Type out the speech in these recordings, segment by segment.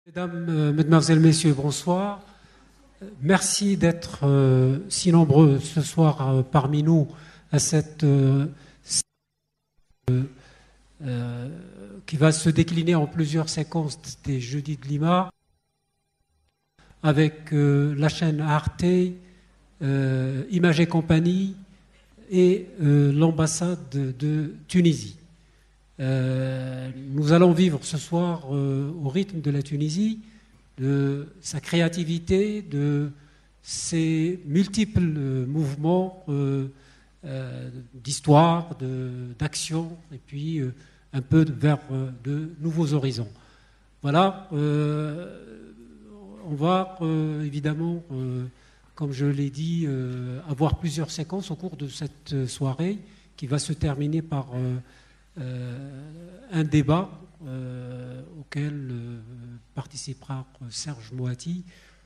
Mesdames, Mesdemoiselles, Messieurs, bonsoir. Merci d'être si nombreux ce soir parmi nous à cette qui va se décliner en plusieurs séquences des Jeudis de Lima avec la chaîne Arte, Image et Compagnie et l'ambassade de Tunisie. Nous allons vivre ce soir au rythme de la Tunisie, de sa créativité, de ses multiples mouvements d'histoire, d'action, et puis un peu vers de nouveaux horizons. Voilà, on va évidemment, comme je l'ai dit, avoir plusieurs séquences au cours de cette soirée qui va se terminer par un débat auquel participera Serge Moati,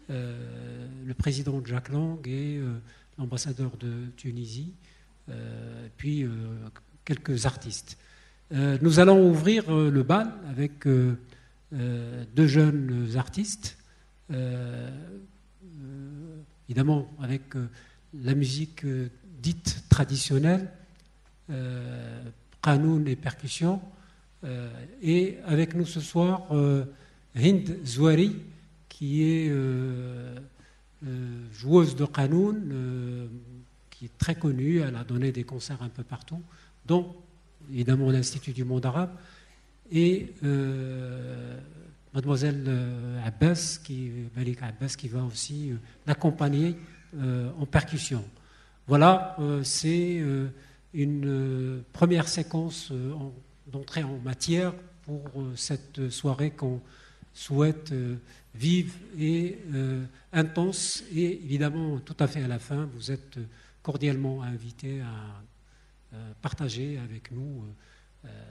le président de Jack Lang et l'ambassadeur de Tunisie, puis quelques artistes. Nous allons ouvrir le bal avec deux jeunes artistes, évidemment avec la musique dite traditionnelle, Qanoun et percussions, et avec nous ce soir Hind Zouari, qui est joueuse de Qanoun, qui est très connue. Elle a donné des concerts un peu partout, dont évidemment l'Institut du monde arabe, et mademoiselle Abbas, Malika Abbas, qui va aussi l'accompagner en percussion. Voilà, c'est une première séquence d'entrée en matière pour cette soirée qu'on souhaite vive et intense. Et évidemment, tout à fait à la fin, vous êtes cordialement invités à partager avec nous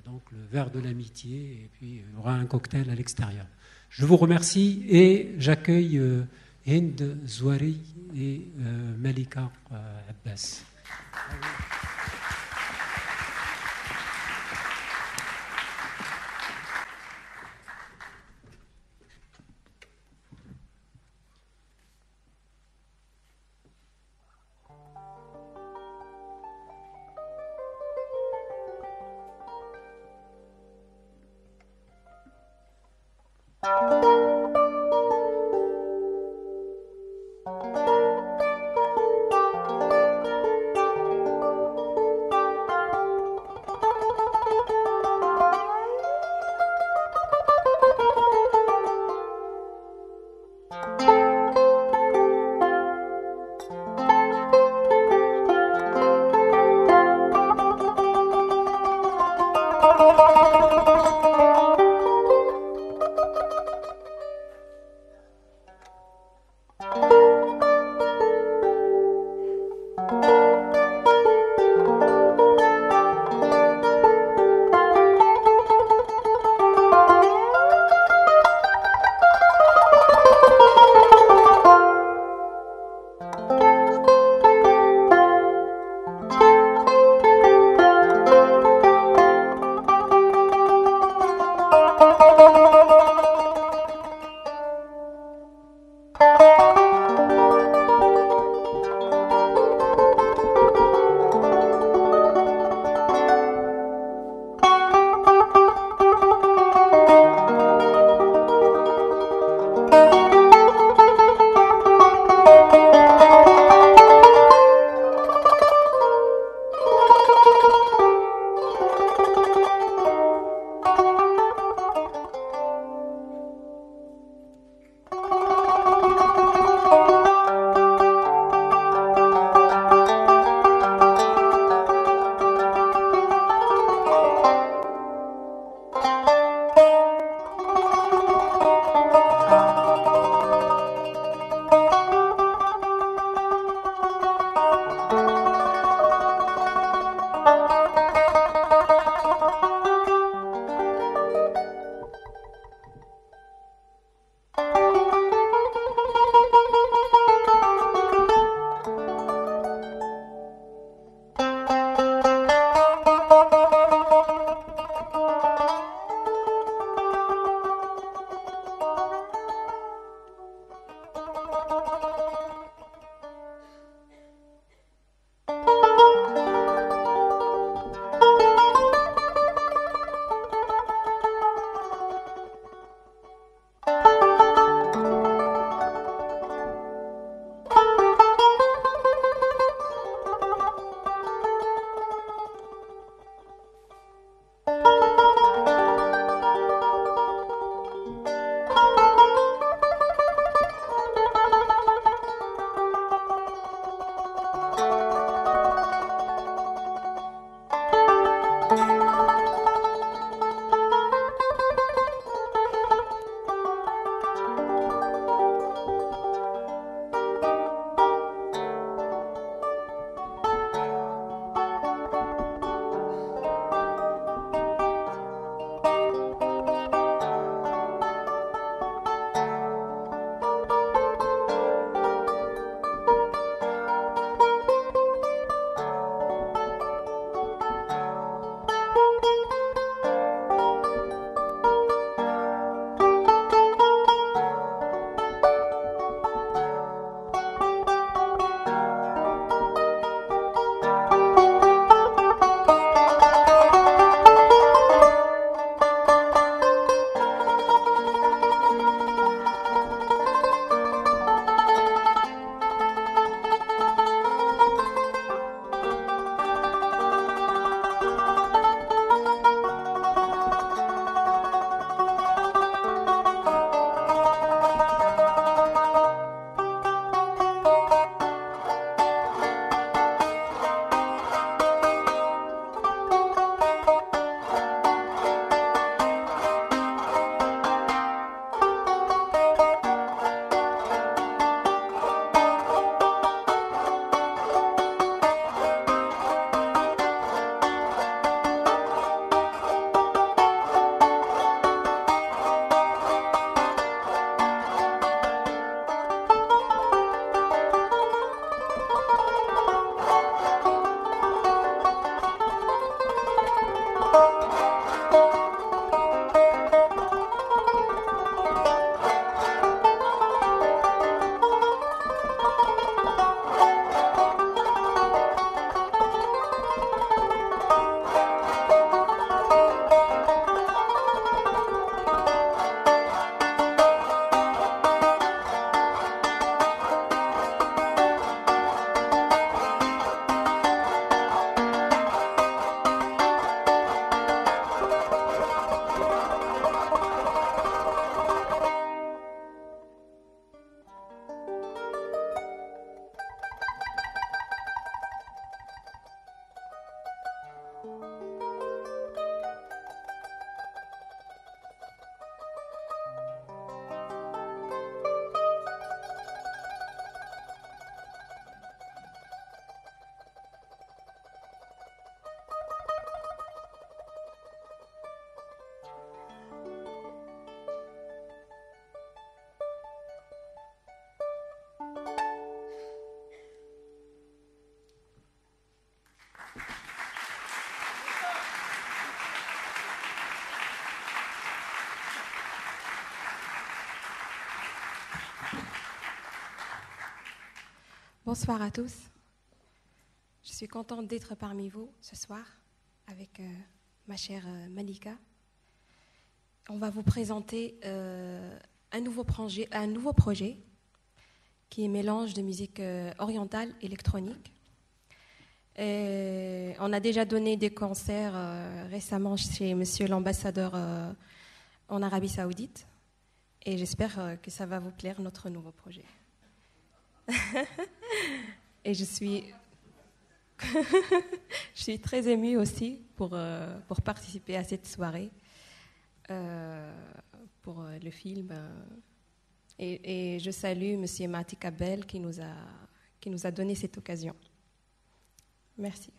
donc le verre de l'amitié, et puis il y aura un cocktail à l'extérieur. Je vous remercie et j'accueille Hind Zouari et Malika Abbas. Bonsoir à tous. Je suis contente d'être parmi vous ce soir avec ma chère Malika. On va vous présenter un nouveau projet qui est mélange de musique orientale électronique. Et on a déjà donné des concerts récemment chez Monsieur l'ambassadeur en Arabie Saoudite et j'espère que ça va vous plaire, notre nouveau projet. Et je suis très émue aussi pour participer à cette soirée, pour le film. Et je salue M. Mati Kabel qui nous a donné cette occasion. Merci.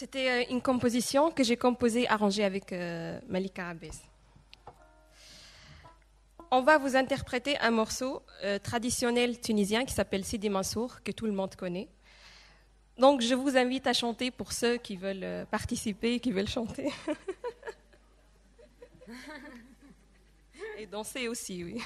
C'était une composition que j'ai composée, arrangée avec Malika Abbès. On va vous interpréter un morceau traditionnel tunisien qui s'appelle Sidi Mansour, que tout le monde connaît. Donc, je vous invite à chanter pour ceux qui veulent participer, qui veulent chanter. Et danser aussi, oui.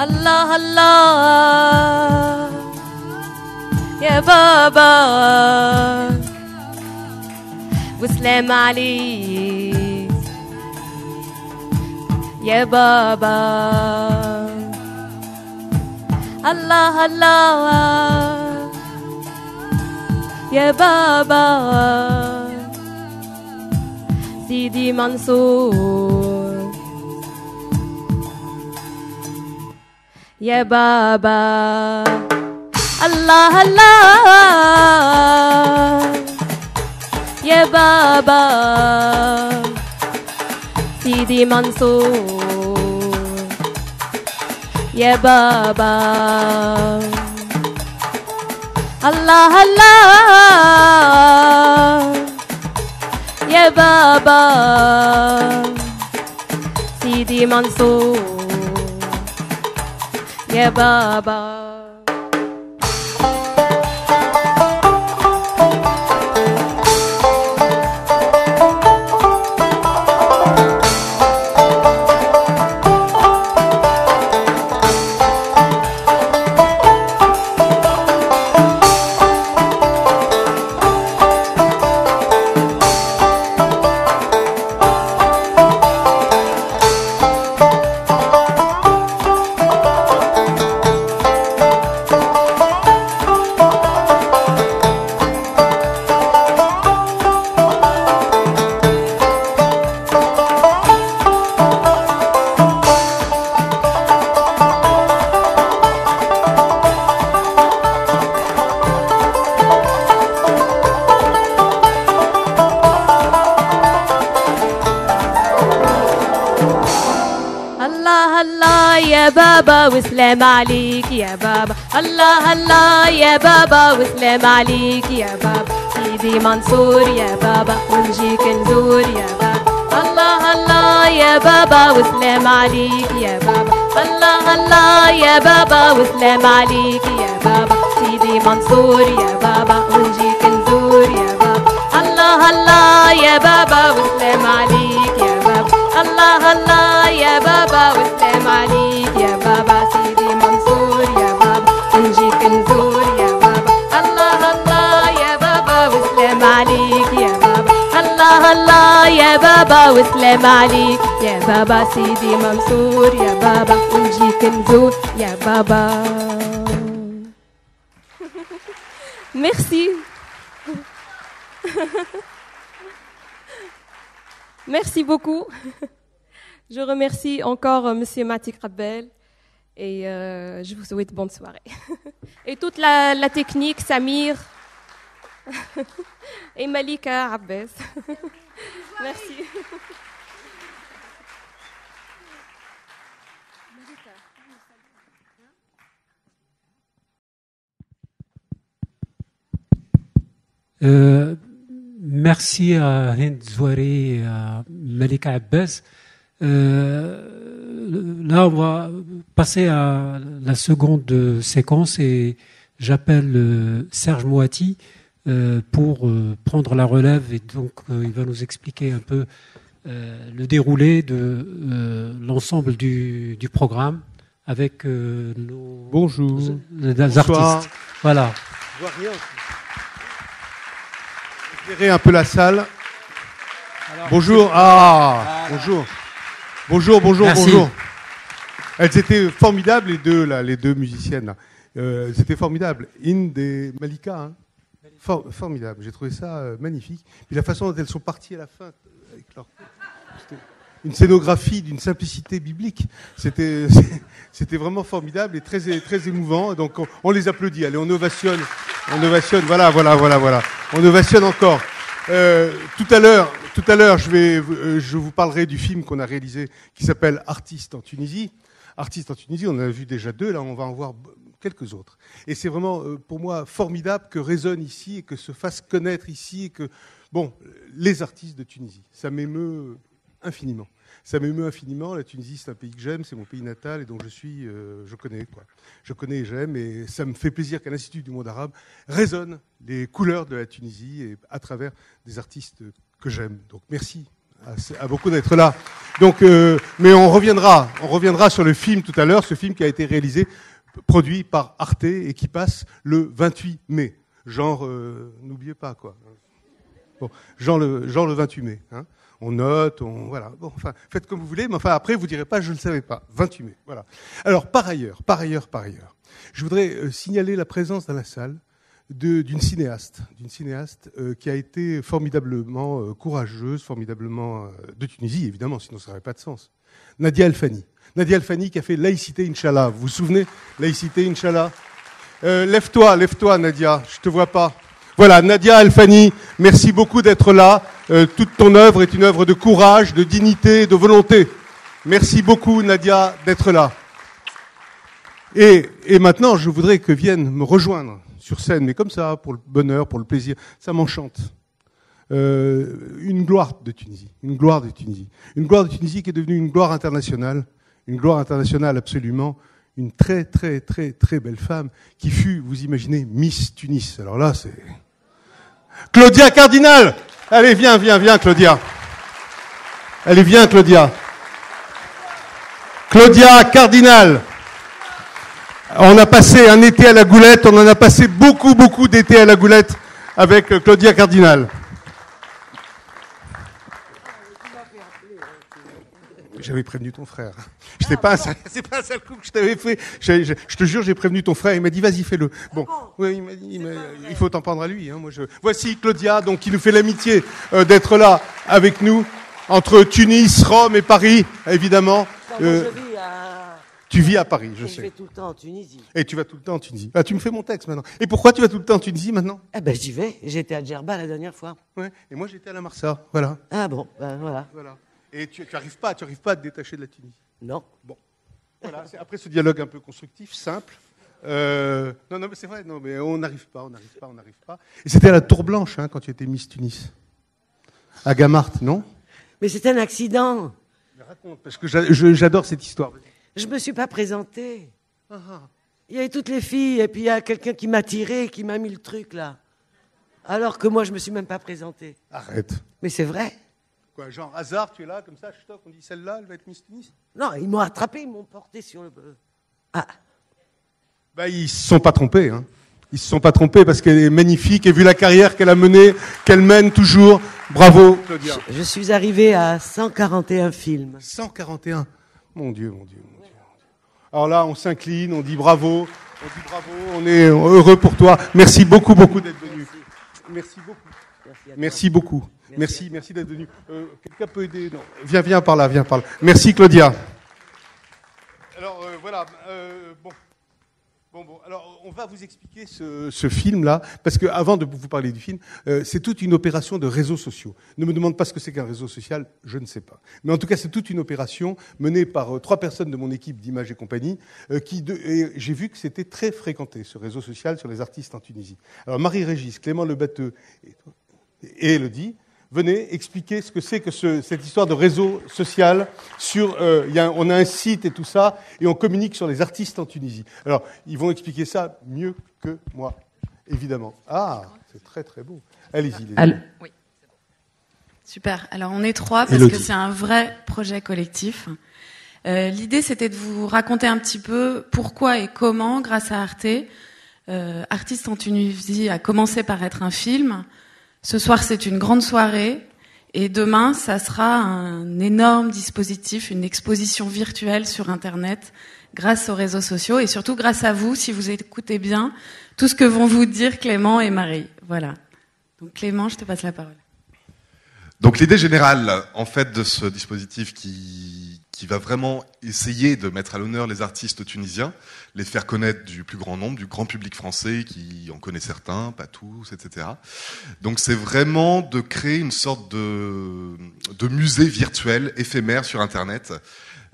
الله الله يا بابا وسلام عليك يا بابا الله الله يا بابا سيدي منصور يا بابا الله الله يا بابا سيدي منصور يا بابا الله الله يا بابا سيدي منصور يا بابا يا بابا وسلام عليك يا بابا الله الله يا بابا وسلام عليك يا بابا سيدي منصور يا بابا ونجيك نزور يا بابا الله الله يا بابا وسلام عليك يا بابا الله الله يا بابا وسلام عليك يا بابا سيدي منصور يا بابا ونجيك نزور يا بابا الله الله يا بابا وسلام عليك يا بابا الله الله يا بابا وسلام عليك يا بابا سيدي منصور يا بابا ونجيك نزور يا بابا الله الله يا بابا وسلام عليك يا بابا الله الله يا بابا وسلام عليك يا بابا سيدي منصور يا بابا ونجيك نزور يا بابا. Merci. Merci beaucoup. Je remercie encore Monsieur Matik Rabbel et je vous souhaite bonne soirée. Et toute la technique, Samir et Malika Abbas. Merci. Merci à Hind Zouari et à Malika Abbas. Là, on va passer à la seconde séquence et j'appelle Serge Moati pour prendre la relève et donc il va nous expliquer un peu le déroulé de l'ensemble du programme avec nos artistes. Voilà. Je vois rien. Éclairer un peu la salle. Alors, bonjour. Bonjour. Bonjour. Elles étaient formidables, les deux musiciennes. C'était formidable. Inde et Malika, hein. Formidable. J'ai trouvé ça magnifique. Puis la façon dont elles sont parties à la fin, avec c'était une scénographie d'une simplicité biblique. C'était vraiment formidable et très émouvant. Donc on les applaudit. Allez, on ovationne. Voilà. On ovationne encore. Tout à l'heure, je vous parlerai du film qu'on a réalisé qui s'appelle Artistes en Tunisie. Artistes en Tunisie, on en a vu déjà 2, là on va en voir quelques autres. Et c'est vraiment pour moi formidable que résonne ici et que se fasse connaître ici et que, les artistes de Tunisie. Ça m'émeut infiniment. La Tunisie, c'est un pays que j'aime, c'est mon pays natal et dont je connais. Je connais et j'aime et ça me fait plaisir qu'à l'Institut du monde arabe résonnent les couleurs de la Tunisie et à travers des artistes que j'aime. Donc merci à beaucoup d'être là. Donc, mais on reviendra sur le film tout à l'heure, ce film qui a été réalisé, produit par Arte et qui passe le 28 mai. Genre, n'oubliez pas quoi. Bon, genre le 28 mai. Hein. On note, voilà. Bon, enfin, faites comme vous voulez, mais enfin après vous direz pas, je ne le savais pas. 28 mai, voilà. Alors par ailleurs, je voudrais signaler la présence dans la salle d'une cinéaste qui a été formidablement courageuse, formidablement de Tunisie, évidemment, sinon ça n'aurait pas de sens. Nadia Alfani qui a fait Laïcité Inch'Allah. Vous vous souvenez? Laïcité Inch'Allah. Lève-toi, Nadia, je te vois pas. Voilà, Nadia Alfani, merci beaucoup d'être là. Toute ton œuvre est une œuvre de courage, de dignité, de volonté. Merci beaucoup, Nadia, d'être là. Et maintenant, je voudrais que vienne me rejoindre sur scène, mais comme ça, pour le bonheur, pour le plaisir, ça m'enchante. Une gloire de Tunisie qui est devenue une gloire internationale absolument, une très très très très belle femme qui fut, vous imaginez, Miss Tunis. Alors là, c'est Claudia Cardinal. Allez, viens, Claudia. Allez, viens, Claudia. Claudia Cardinal. On a passé un été à la Goulette, on en a passé beaucoup d'étés à la Goulette avec Claudia Cardinal. J'avais prévenu ton frère. C'est pas un sale coup que je t'avais fait. Je te jure, j'ai prévenu ton frère. Il m'a dit, vas-y, fais-le. Bon, oui, il faut t'en prendre à lui. Hein, Voici Claudia, donc, qui nous fait l'amitié d'être là avec nous, entre Tunis, Rome et Paris, évidemment. Tu vis à Paris, je sais. Je vais tout le temps en Tunisie. Et tu vas tout le temps en Tunisie. Ah, tu me fais mon texte maintenant. Et pourquoi tu vas tout le temps en Tunisie maintenant? Ah ben j'y vais. J'étais à Djerba la dernière fois. Ouais. Et moi j'étais à la Marsa. Voilà. Ah bon, ben voilà. Et tu arrives pas à te détacher de la Tunisie. Non. Bon. Voilà. Après ce dialogue un peu constructif, simple. Non, mais c'est vrai. Non, mais on n'arrive pas. Et c'était à la Tour Blanche quand tu étais Miss Tunis. À Gamart, non? Mais c'est un accident. Mais raconte, parce que j'adore cette histoire. Je me suis pas présentée. Il y avait toutes les filles, et puis il y a quelqu'un qui m'a tiré, qui m'a mis le truc, là. Alors que moi, je me suis même pas présenté. Arrête. Mais c'est vrai. Quoi, genre hasard, tu es là, comme ça, stock, on dit celle-là, elle va être Miss Tunis? Non, ils m'ont attrapé, ils m'ont porté sur le... Ah. Bah, ils se sont pas trompés, hein. Ils se sont pas trompés parce qu'elle est magnifique et vu la carrière qu'elle a menée, qu'elle mène toujours. Bravo, Claudia. Je suis arrivé à 141 films. 141. Mon Dieu, mon Dieu, mon Dieu. Alors là, on s'incline, on dit bravo, on est heureux pour toi. Merci beaucoup, beaucoup d'être venu. Merci beaucoup. Merci beaucoup. Merci d'être venu. Quelqu'un peut aider? Non. Viens par là. Merci, Claudia. Alors, voilà. Bon, alors on va vous expliquer ce film-là, parce que avant de vous parler du film, c'est toute une opération de réseaux sociaux. Ne me demande pas ce que c'est qu'un réseau social, je ne sais pas. Mais en tout cas, c'est toute une opération menée par 3 personnes de mon équipe d'Images et compagnie, et j'ai vu que c'était très fréquenté, ce réseau social sur les artistes en Tunisie. Alors Marie-Régis, Clément Lebatteux et Elodie, venez expliquer ce que c'est que cette histoire de réseau social sur, on a un site et tout ça, et on communique sur les artistes en Tunisie. Alors, ils vont expliquer ça mieux que moi, évidemment. Ah, c'est très très beau. Allez-y. Oui. Super. Alors, on est 3 parce Élodie. que c'est un vrai projet collectif. L'idée, c'était de vous raconter un petit peu pourquoi et comment, grâce à Arte, Artistes en Tunisie a commencé par être un film. Ce soir, c'est une grande soirée. Et demain, ça sera un énorme dispositif, une exposition virtuelle sur Internet, grâce aux réseaux sociaux et surtout grâce à vous, si vous écoutez bien, tout ce que vont vous dire Clément et Marie. Voilà. Donc Clément, je te passe la parole. Donc l'idée générale, en fait, de ce dispositif qui va vraiment essayer de mettre à l'honneur les artistes tunisiens, les faire connaître du plus grand nombre, du grand public français qui en connaît certains, pas tous, etc. Donc c'est vraiment de créer une sorte de musée virtuel éphémère sur Internet,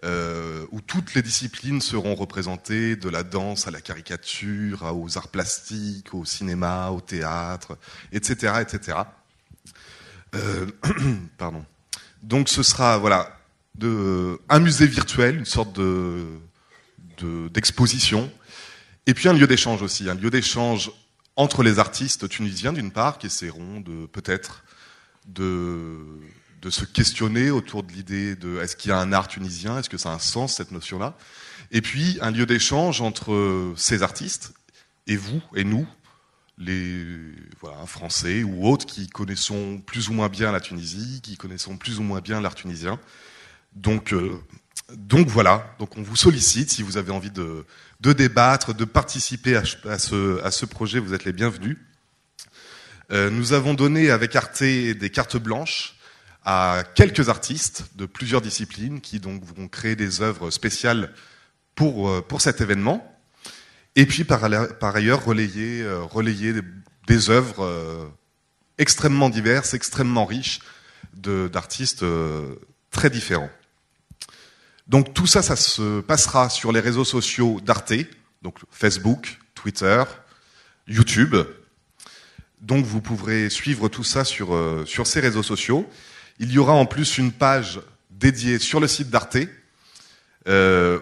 où toutes les disciplines seront représentées, de la danse à la caricature, aux arts plastiques, au cinéma, au théâtre, etc., etc. Pardon. Donc ce sera un musée virtuel, une sorte d'exposition, et puis un lieu d'échange aussi, un lieu d'échange entre les artistes tunisiens d'une part qui essaieront peut-être de se questionner autour de l'idée de est-ce qu'il y a un art tunisien, est-ce que ça a un sens cette notion-là, et puis un lieu d'échange entre ces artistes et vous et nous, les Français ou autres qui connaissons plus ou moins bien la Tunisie, qui connaissons plus ou moins bien l'art tunisien. Donc voilà, donc on vous sollicite si vous avez envie de débattre, de participer à ce projet, vous êtes les bienvenus. Nous avons donné avec Arte des cartes blanches à quelques artistes de plusieurs disciplines qui donc vont créer des œuvres spéciales pour cet événement. Et puis par ailleurs relayer des œuvres extrêmement diverses, extrêmement riches d'artistes très différents. Donc tout ça se passera sur les réseaux sociaux d'Arte, donc Facebook, Twitter, YouTube. Donc vous pourrez suivre tout ça sur ces réseaux sociaux. Il y aura en plus une page dédiée sur le site d'Arte,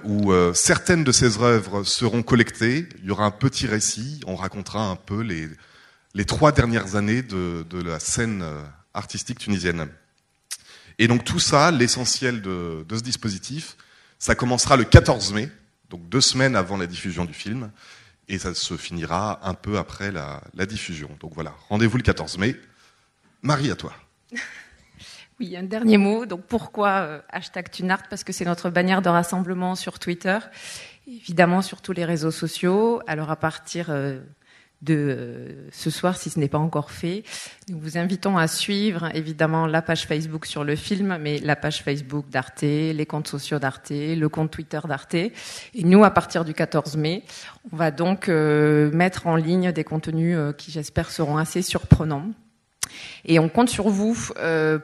où certaines de ces œuvres seront collectées. Il y aura un petit récit, on racontera un peu les 3 dernières années de la scène artistique tunisienne. Et donc tout ça, l'essentiel de ce dispositif, ça commencera le 14 mai, donc 2 semaines avant la diffusion du film, et ça se finira un peu après la diffusion. Donc voilà, rendez-vous le 14 mai. Marie, à toi. Oui, un dernier mot. Donc pourquoi #Tunart? Parce que c'est notre bannière de rassemblement sur Twitter, évidemment sur tous les réseaux sociaux. Alors à partir de ce soir, si ce n'est pas encore fait, nous vous invitons à suivre évidemment la page Facebook sur le film, mais la page Facebook d'Arte, les comptes sociaux d'Arte, le compte Twitter d'Arte. Et nous, à partir du 14 mai, on va donc mettre en ligne des contenus qui, j'espère, seront assez surprenants. Et on compte sur vous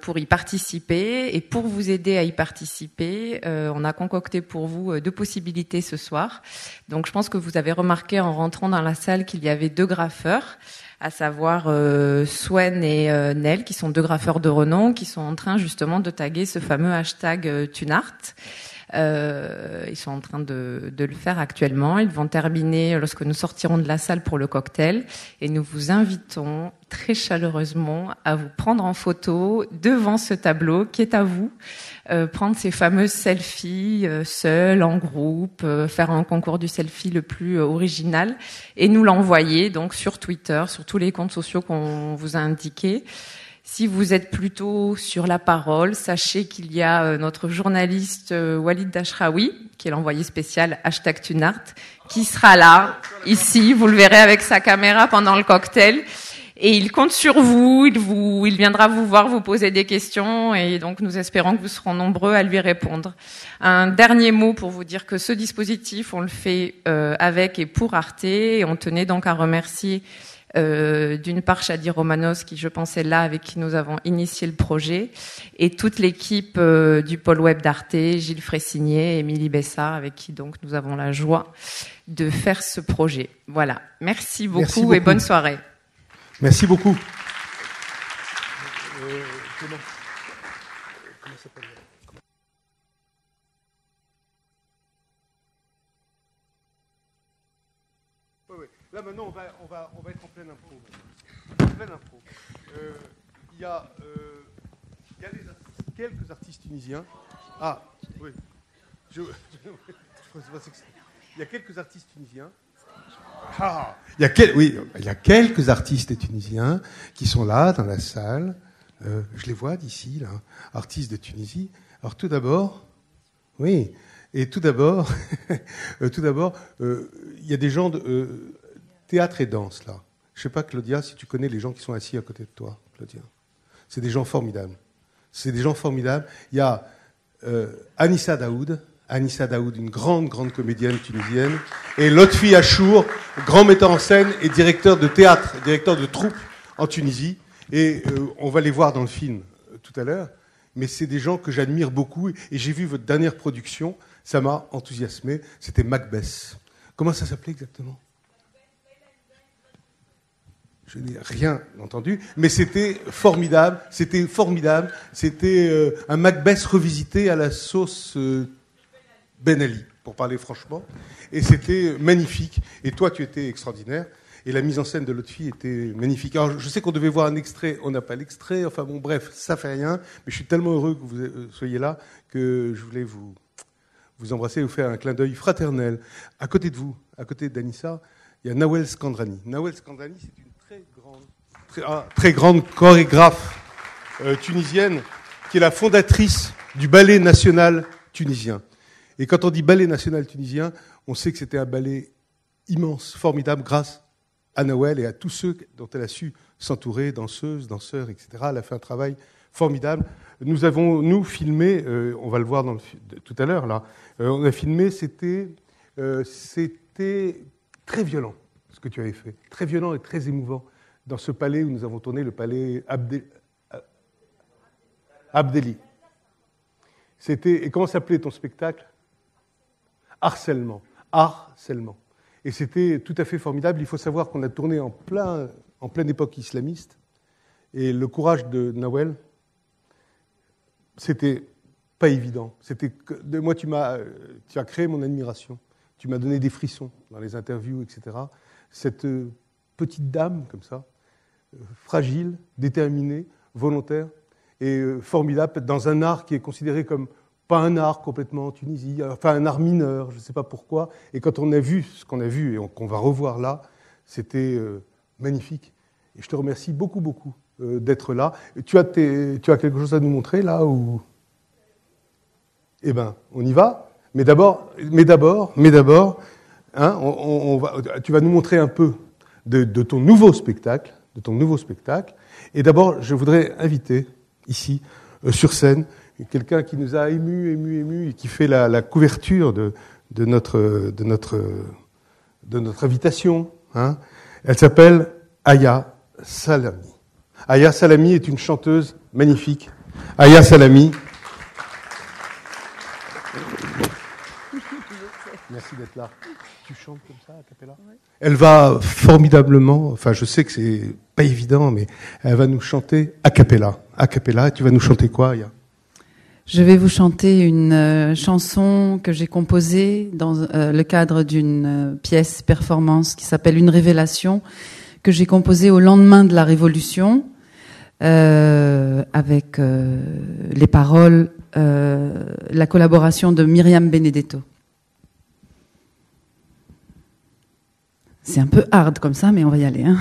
pour y participer. Et pour vous aider à y participer, on a concocté pour vous 2 possibilités ce soir. Donc je pense que vous avez remarqué en rentrant dans la salle qu'il y avait 2 graffeurs, à savoir Swen et Nel, qui sont 2 graffeurs de renom, qui sont en train justement de taguer ce fameux #Tunart. Ils sont en train de le faire actuellement. Ils vont terminer lorsque nous sortirons de la salle pour le cocktail. Et nous vous invitons très chaleureusement à vous prendre en photo devant ce tableau qui est à vous. Prendre ces fameuses selfies seuls, en groupe, faire un concours du selfie le plus original et nous l'envoyer donc sur Twitter, sur tous les comptes sociaux qu'on vous a indiqués. Si vous êtes plutôt sur la parole, sachez qu'il y a notre journaliste Walid Dachraoui, qui est l'envoyé spécial #Tunart, qui sera là, ici, vous le verrez avec sa caméra pendant le cocktail. Et il compte sur vous, il viendra vous voir, vous poser des questions, et donc nous espérons que vous serez nombreux à lui répondre. Un dernier mot pour vous dire que ce dispositif, on le fait avec et pour Arte, et on tenait donc à remercier d'une part Shadi Romanos, qui je pense est là, avec qui nous avons initié le projet, et toute l'équipe du pôle web d'Arte, Gilles Fressigné, Émilie Bessard, avec qui donc nous avons la joie de faire ce projet. Voilà, merci beaucoup et bonne soirée. Merci beaucoup. Comment s'appelle ? Oui. Là maintenant, on va être en pleine impro. Il y a quelques artistes tunisiens. Ah, oui. Il y a quelques artistes tunisiens. Il y a quelques artistes tunisiens qui sont là dans la salle. Je les vois d'ici, là, artistes de Tunisie. Alors tout d'abord, il y a des gens de théâtre et danse là. Je sais pas, Claudia, si tu connais les gens qui sont assis à côté de toi, Claudia. C'est des gens formidables. Il y a Anissa Daoud, une grande comédienne tunisienne, et Lotfi Achour, grand metteur en scène et directeur de théâtre, directeur de troupe en Tunisie. Et on va les voir dans le film tout à l'heure. Mais c'est des gens que j'admire beaucoup. Et j'ai vu votre dernière production, ça m'a enthousiasmé. C'était Macbeth. Comment ça s'appelait exactement ? Je n'ai rien entendu, mais c'était formidable. C'était un Macbeth revisité à la sauce Ben Ali, pour parler franchement. Et c'était magnifique. Et toi, tu étais extraordinaire. Et la mise en scène de Lotfi était magnifique. Alors, je sais qu'on devait voir un extrait. On n'a pas l'extrait. Enfin bon, bref, ça fait rien. Mais je suis tellement heureux que vous soyez là que je voulais vous embrasser et vous faire un clin d'œil fraternel. À côté de vous, à côté d'Anissa, il y a Nawel Skandrani. Nawel Skandrani, c'est une très grande chorégraphe tunisienne qui est la fondatrice du ballet national tunisien. Et quand on dit ballet national tunisien, on sait que c'était un ballet immense, formidable, grâce à Nawel et à tous ceux dont elle a su s'entourer, danseuses, danseurs, etc. Elle a fait un travail formidable. Nous avons, filmé, on va le voir tout à l'heure, là, on a filmé, c'était très violent, ce que tu avais fait. Très violent et très émouvant. Dans ce palais où nous avons tourné, le palais Abdelli. Et comment s'appelait ton spectacle ? Harcèlement. Et c'était tout à fait formidable. Il faut savoir qu'on a tourné en pleine époque islamiste. Et le courage de Nawel, c'était pas évident. Moi, tu as créé mon admiration. Tu m'as donné des frissons dans les interviews, etc. Cette petite dame, comme ça, fragile, déterminée, volontaire et formidable, dans un art qui est considéré comme pas un art complètement en Tunisie, enfin un art mineur, je ne sais pas pourquoi. Et quand on a vu ce qu'on a vu et qu'on va revoir là, c'était magnifique. Et je te remercie beaucoup d'être là. Tu as quelque chose à nous montrer là ou... Eh bien, on y va. Mais d'abord, hein, tu vas nous montrer un peu de ton nouveau spectacle. Et d'abord, je voudrais inviter ici, sur scène, quelqu'un qui nous a ému, et qui fait la couverture de notre invitation. Hein. Elle s'appelle Aya Salami. Aya Salami est une chanteuse magnifique. Aya Salami. Merci d'être là. Tu chantes comme ça, a cappella ? Elle va formidablement, enfin je sais que c'est pas évident, mais elle va nous chanter a cappella. A cappella, tu vas nous chanter quoi, Aya ? Je vais vous chanter une chanson que j'ai composée dans le cadre d'une pièce performance qui s'appelle Une révélation, que j'ai composée au lendemain de la Révolution, avec les paroles, la collaboration de Myriam Benedetto. C'est un peu hard comme ça, mais on va y aller, hein.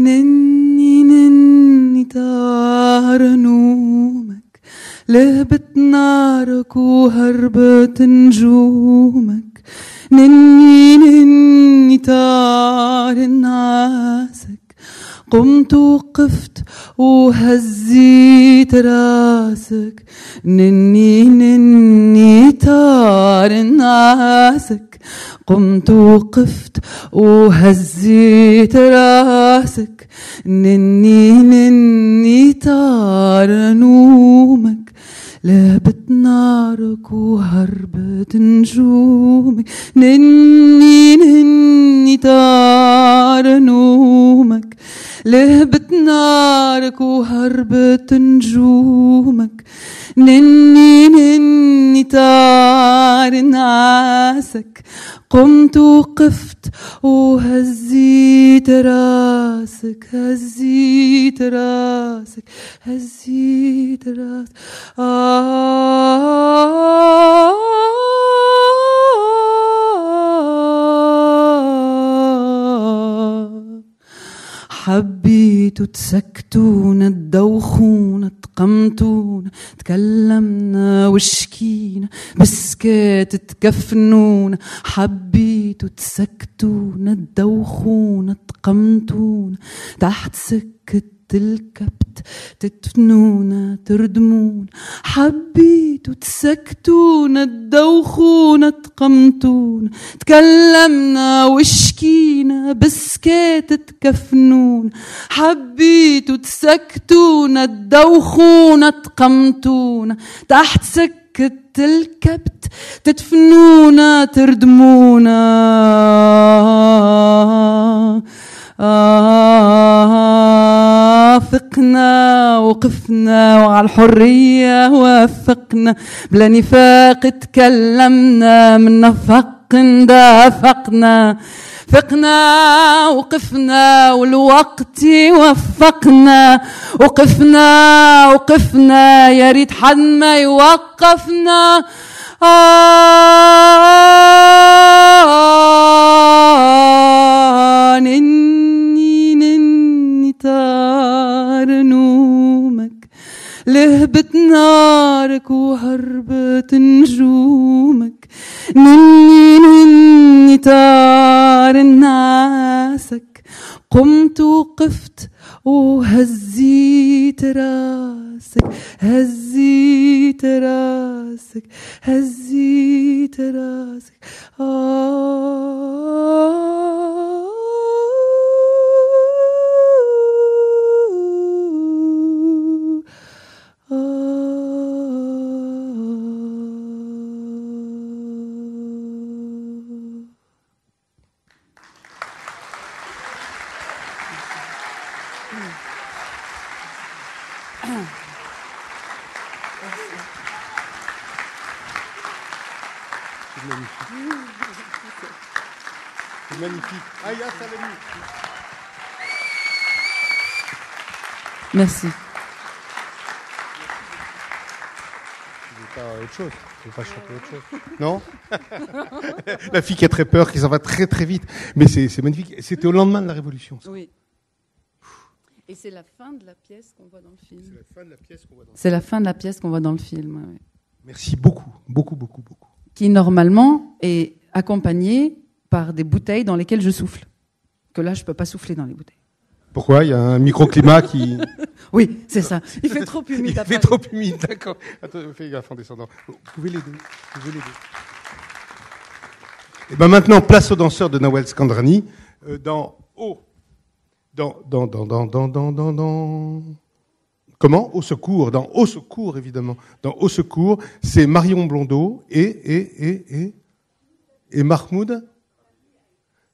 نني نني طار نومك، لهبت نارك وهربت نجومك، نني نني طار ناسك، قمت وقفت وهزيت راسك، نني نني طار ناسك، قمت وقفت وهزيت راسك، نني نني طار نومك، لهبت نارك وهربت نجومك، نني نني طار نومك، لهبت نارك وهربت نجومك، نني نني طار ناسك، قمت وقفت وهزيت راسك، هزيت راسك، هزيت راسك. حبيتوا تسكتونا تدوخونا تقمتونا تكلمنا وشكينا بسكات تكفنونا، حبيتوا تسكتونا تدوخونا تقمتونا تحت سكة الكبت تدفنونا تردمونا، حبيتوا تسكتونا تدوخونا تقمتونا تكلمنا وشكينا بسكات تكفنونا، حبيتوا تسكتونا تدوخونا تقمتونا تحت سكة الكبت تدفنونا تردمونا. فقنا وقفنا وعلى الحرية وافقنا، بلا نفاق تكلمنا من نفق دافقنا، فقنا وقفنا والوقت وفقنا، وقفنا وقفنا يا ريت حد ما يوقفنا. نني نني طار نومك، لهبت نارك وهربت نجومك، نني نني طار ناسك، قمت وقفت وهزيت راسك، هزيت راسك، هزيت راسك. C'est magnifique. Aya Salami. Merci. Tu veux pas autre chose? Tu veux pas chanter autre chose? Non? La fille qui a très peur, qui s'en va très très vite. Mais c'est magnifique. C'était au lendemain de la Révolution. Ça. Oui. Et c'est la fin de la pièce qu'on voit dans le film. C'est la fin de la pièce qu'on voit dans le film. C'est la fin de la pièce qu'on voit dans le film, oui. Merci beaucoup, beaucoup, beaucoup, beaucoup. Qui normalement est accompagnée par des bouteilles dans lesquelles je souffle. Que là, je peux pas souffler dans les bouteilles. Pourquoi? Il y a un microclimat qui... Oui, c'est ça. Il fait trop humide. Il fait trop humide, d'accord. Attends, fais gaffe en descendant. Vous pouvez l'aider. Vous pouvez l'aider. Et ben maintenant, place aux danseurs de Nawel Skandrani. Comment? Au secours. Dans Au secours, évidemment. Dans Au secours, c'est Marion Blondeau et Mahmoud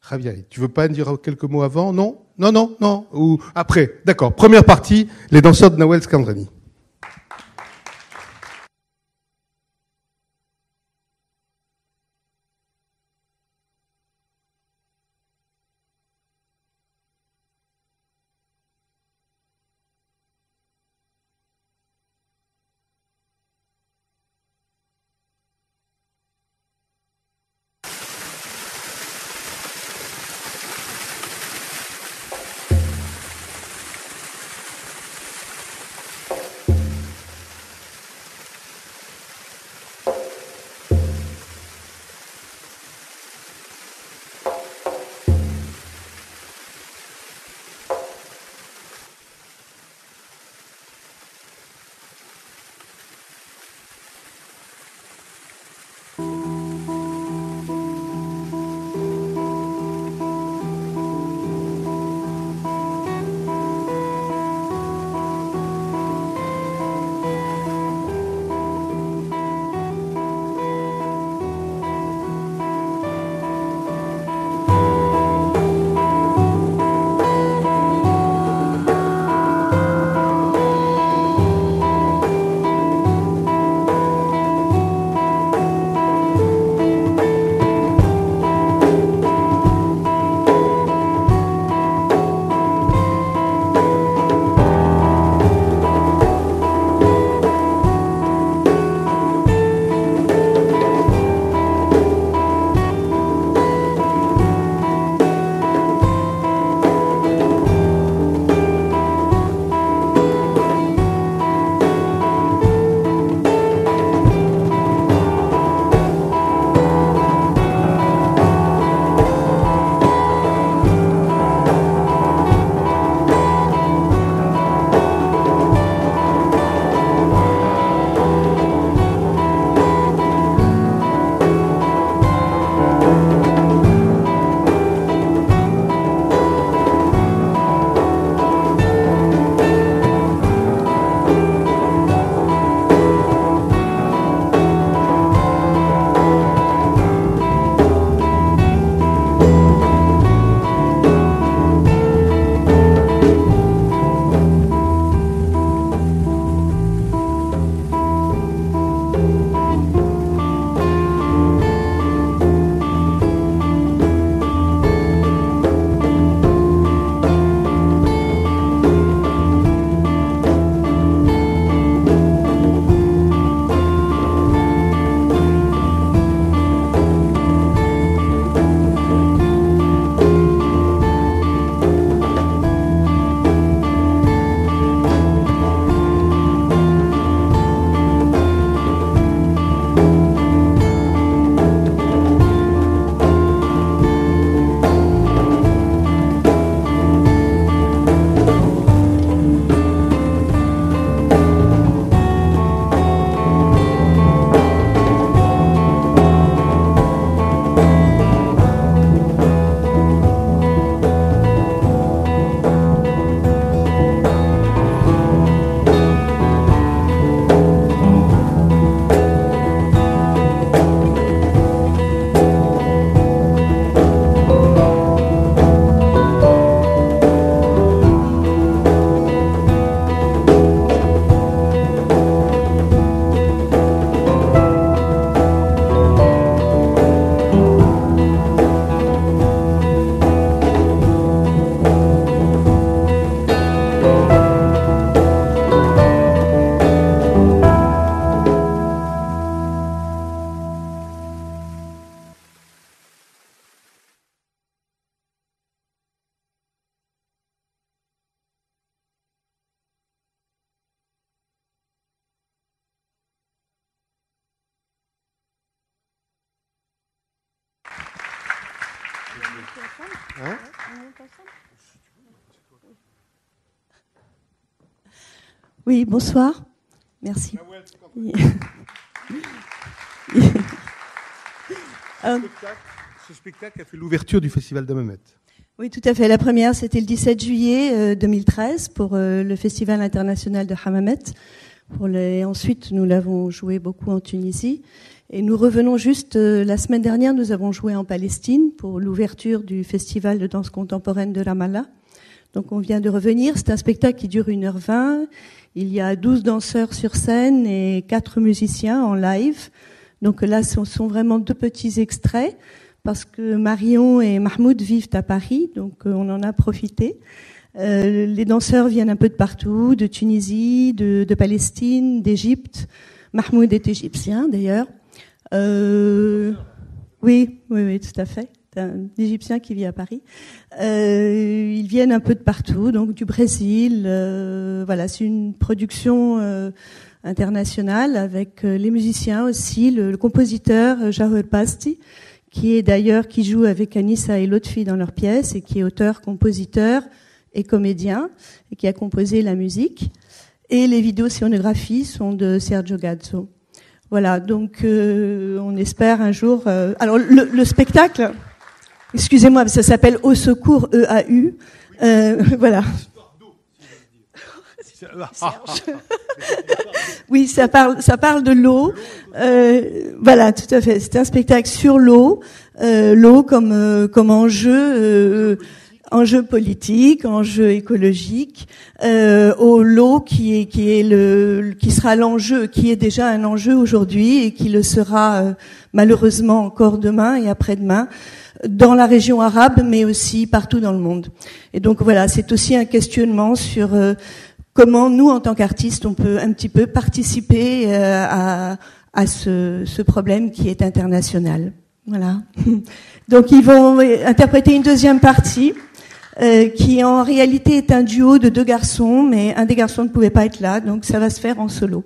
Javier, tu veux pas dire quelques mots avant? Non? Non. Ou après? D'accord. Première partie, les danseurs de Nawel Skandrani. Hein? Oui, bonsoir. Merci. Ce spectacle a fait l'ouverture du Festival d'Hammamet. Oui, tout à fait. La première, c'était le 17 juillet 2013 pour le Festival international de Hammamet, Ensuite, nous l'avons joué beaucoup en Tunisie. Et nous revenons juste, la semaine dernière, nous avons joué en Palestine pour l'ouverture du festival de danse contemporaine de Ramallah. Donc on vient de revenir. C'est un spectacle qui dure 1h20. Il y a 12 danseurs sur scène et 4 musiciens en live. Donc là, ce sont vraiment 2 petits extraits parce que Marion et Mahmoud vivent à Paris, donc on en a profité. Les danseurs viennent un peu de partout, de Tunisie, de Palestine, d'Égypte. Mahmoud est égyptien d'ailleurs. Oui, tout à fait. C'est un Égyptien qui vit à Paris. Ils viennent un peu de partout, donc du Brésil. Voilà, c'est une production internationale avec les musiciens aussi, le compositeur Jahor Basti, qui joue avec Anissa et Lotfi dans leur pièce et qui est auteur, compositeur et comédien et qui a composé la musique. Et les vidéos scénographies sont de Sergio Gazzo. Voilà, donc on espère un jour... alors le spectacle, excusez-moi, ça s'appelle Au secours EAU. Voilà. Oui, ça parle de l'eau. Voilà, tout à fait. C'est un spectacle sur l'eau, l'eau comme enjeu politique, enjeu écologique, l'eau qui sera l'enjeu, qui est déjà un enjeu aujourd'hui et qui le sera malheureusement encore demain et après-demain dans la région arabe, mais aussi partout dans le monde. Et donc voilà, c'est aussi un questionnement sur comment nous, en tant qu'artistes, on peut un petit peu participer à ce problème qui est international. Voilà. Donc ils vont interpréter une deuxième partie qui en réalité est un duo de 2 garçons, mais un des garçons ne pouvait pas être là, donc ça va se faire en solo.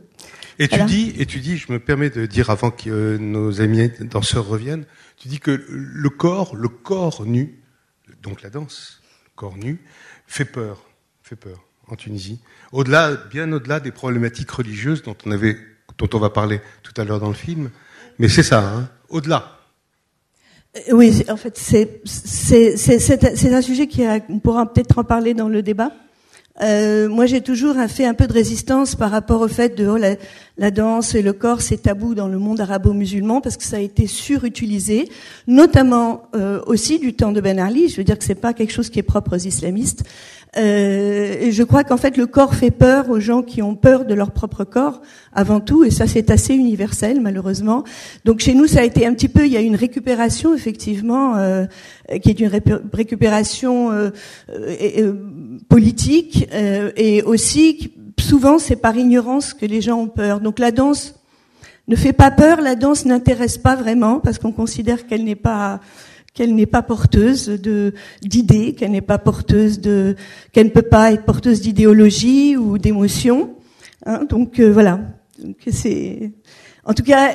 Et voilà. tu dis, je me permets de dire avant que nos amis danseurs reviennent, tu dis que le corps nu, donc la danse, le corps nu, fait peur en Tunisie. Bien au-delà des problématiques religieuses dont on va parler tout à l'heure dans le film. Mais c'est ça, hein, au-delà. Oui, en fait, c'est un sujet on pourra peut-être en parler dans le débat. Moi, j'ai toujours fait un peu de résistance par rapport au fait de la danse et le corps, c'est tabou dans le monde arabo-musulman parce que ça a été surutilisé, notamment aussi du temps de Ben Ali. Je veux dire que c'est pas quelque chose qui est propre aux islamistes. Et je crois qu'en fait le corps fait peur aux gens qui ont peur de leur propre corps avant tout, et ça c'est assez universel malheureusement. Donc chez nous ça a été un petit peu, il y a une récupération effectivement qui est une récupération politique et aussi souvent c'est par ignorance que les gens ont peur. Donc la danse ne fait pas peur, la danse n'intéresse pas vraiment parce qu'on considère qu'elle n'est pas porteuse d'idées, qu'elle n'est pas porteuse qu'elle ne peut pas être porteuse d'idéologie ou d'émotion. Hein, donc voilà. Donc, en tout cas,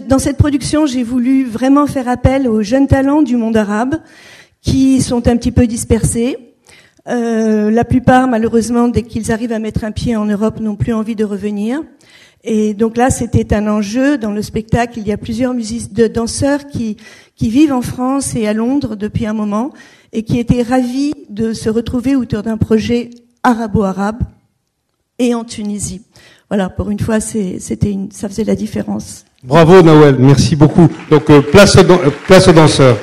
dans cette production, j'ai voulu vraiment faire appel aux jeunes talents du monde arabe qui sont un petit peu dispersés. La plupart, malheureusement, dès qu'ils arrivent à mettre un pied en Europe, n'ont plus envie de revenir. Et donc là, c'était un enjeu. Dans le spectacle, il y a plusieurs danseurs qui vivent en France et à Londres depuis un moment et qui étaient ravis de se retrouver autour d'un projet arabo-arabe et en Tunisie. Voilà, pour une fois, ça faisait la différence. Bravo Nawel, merci beaucoup. Donc place aux danseurs.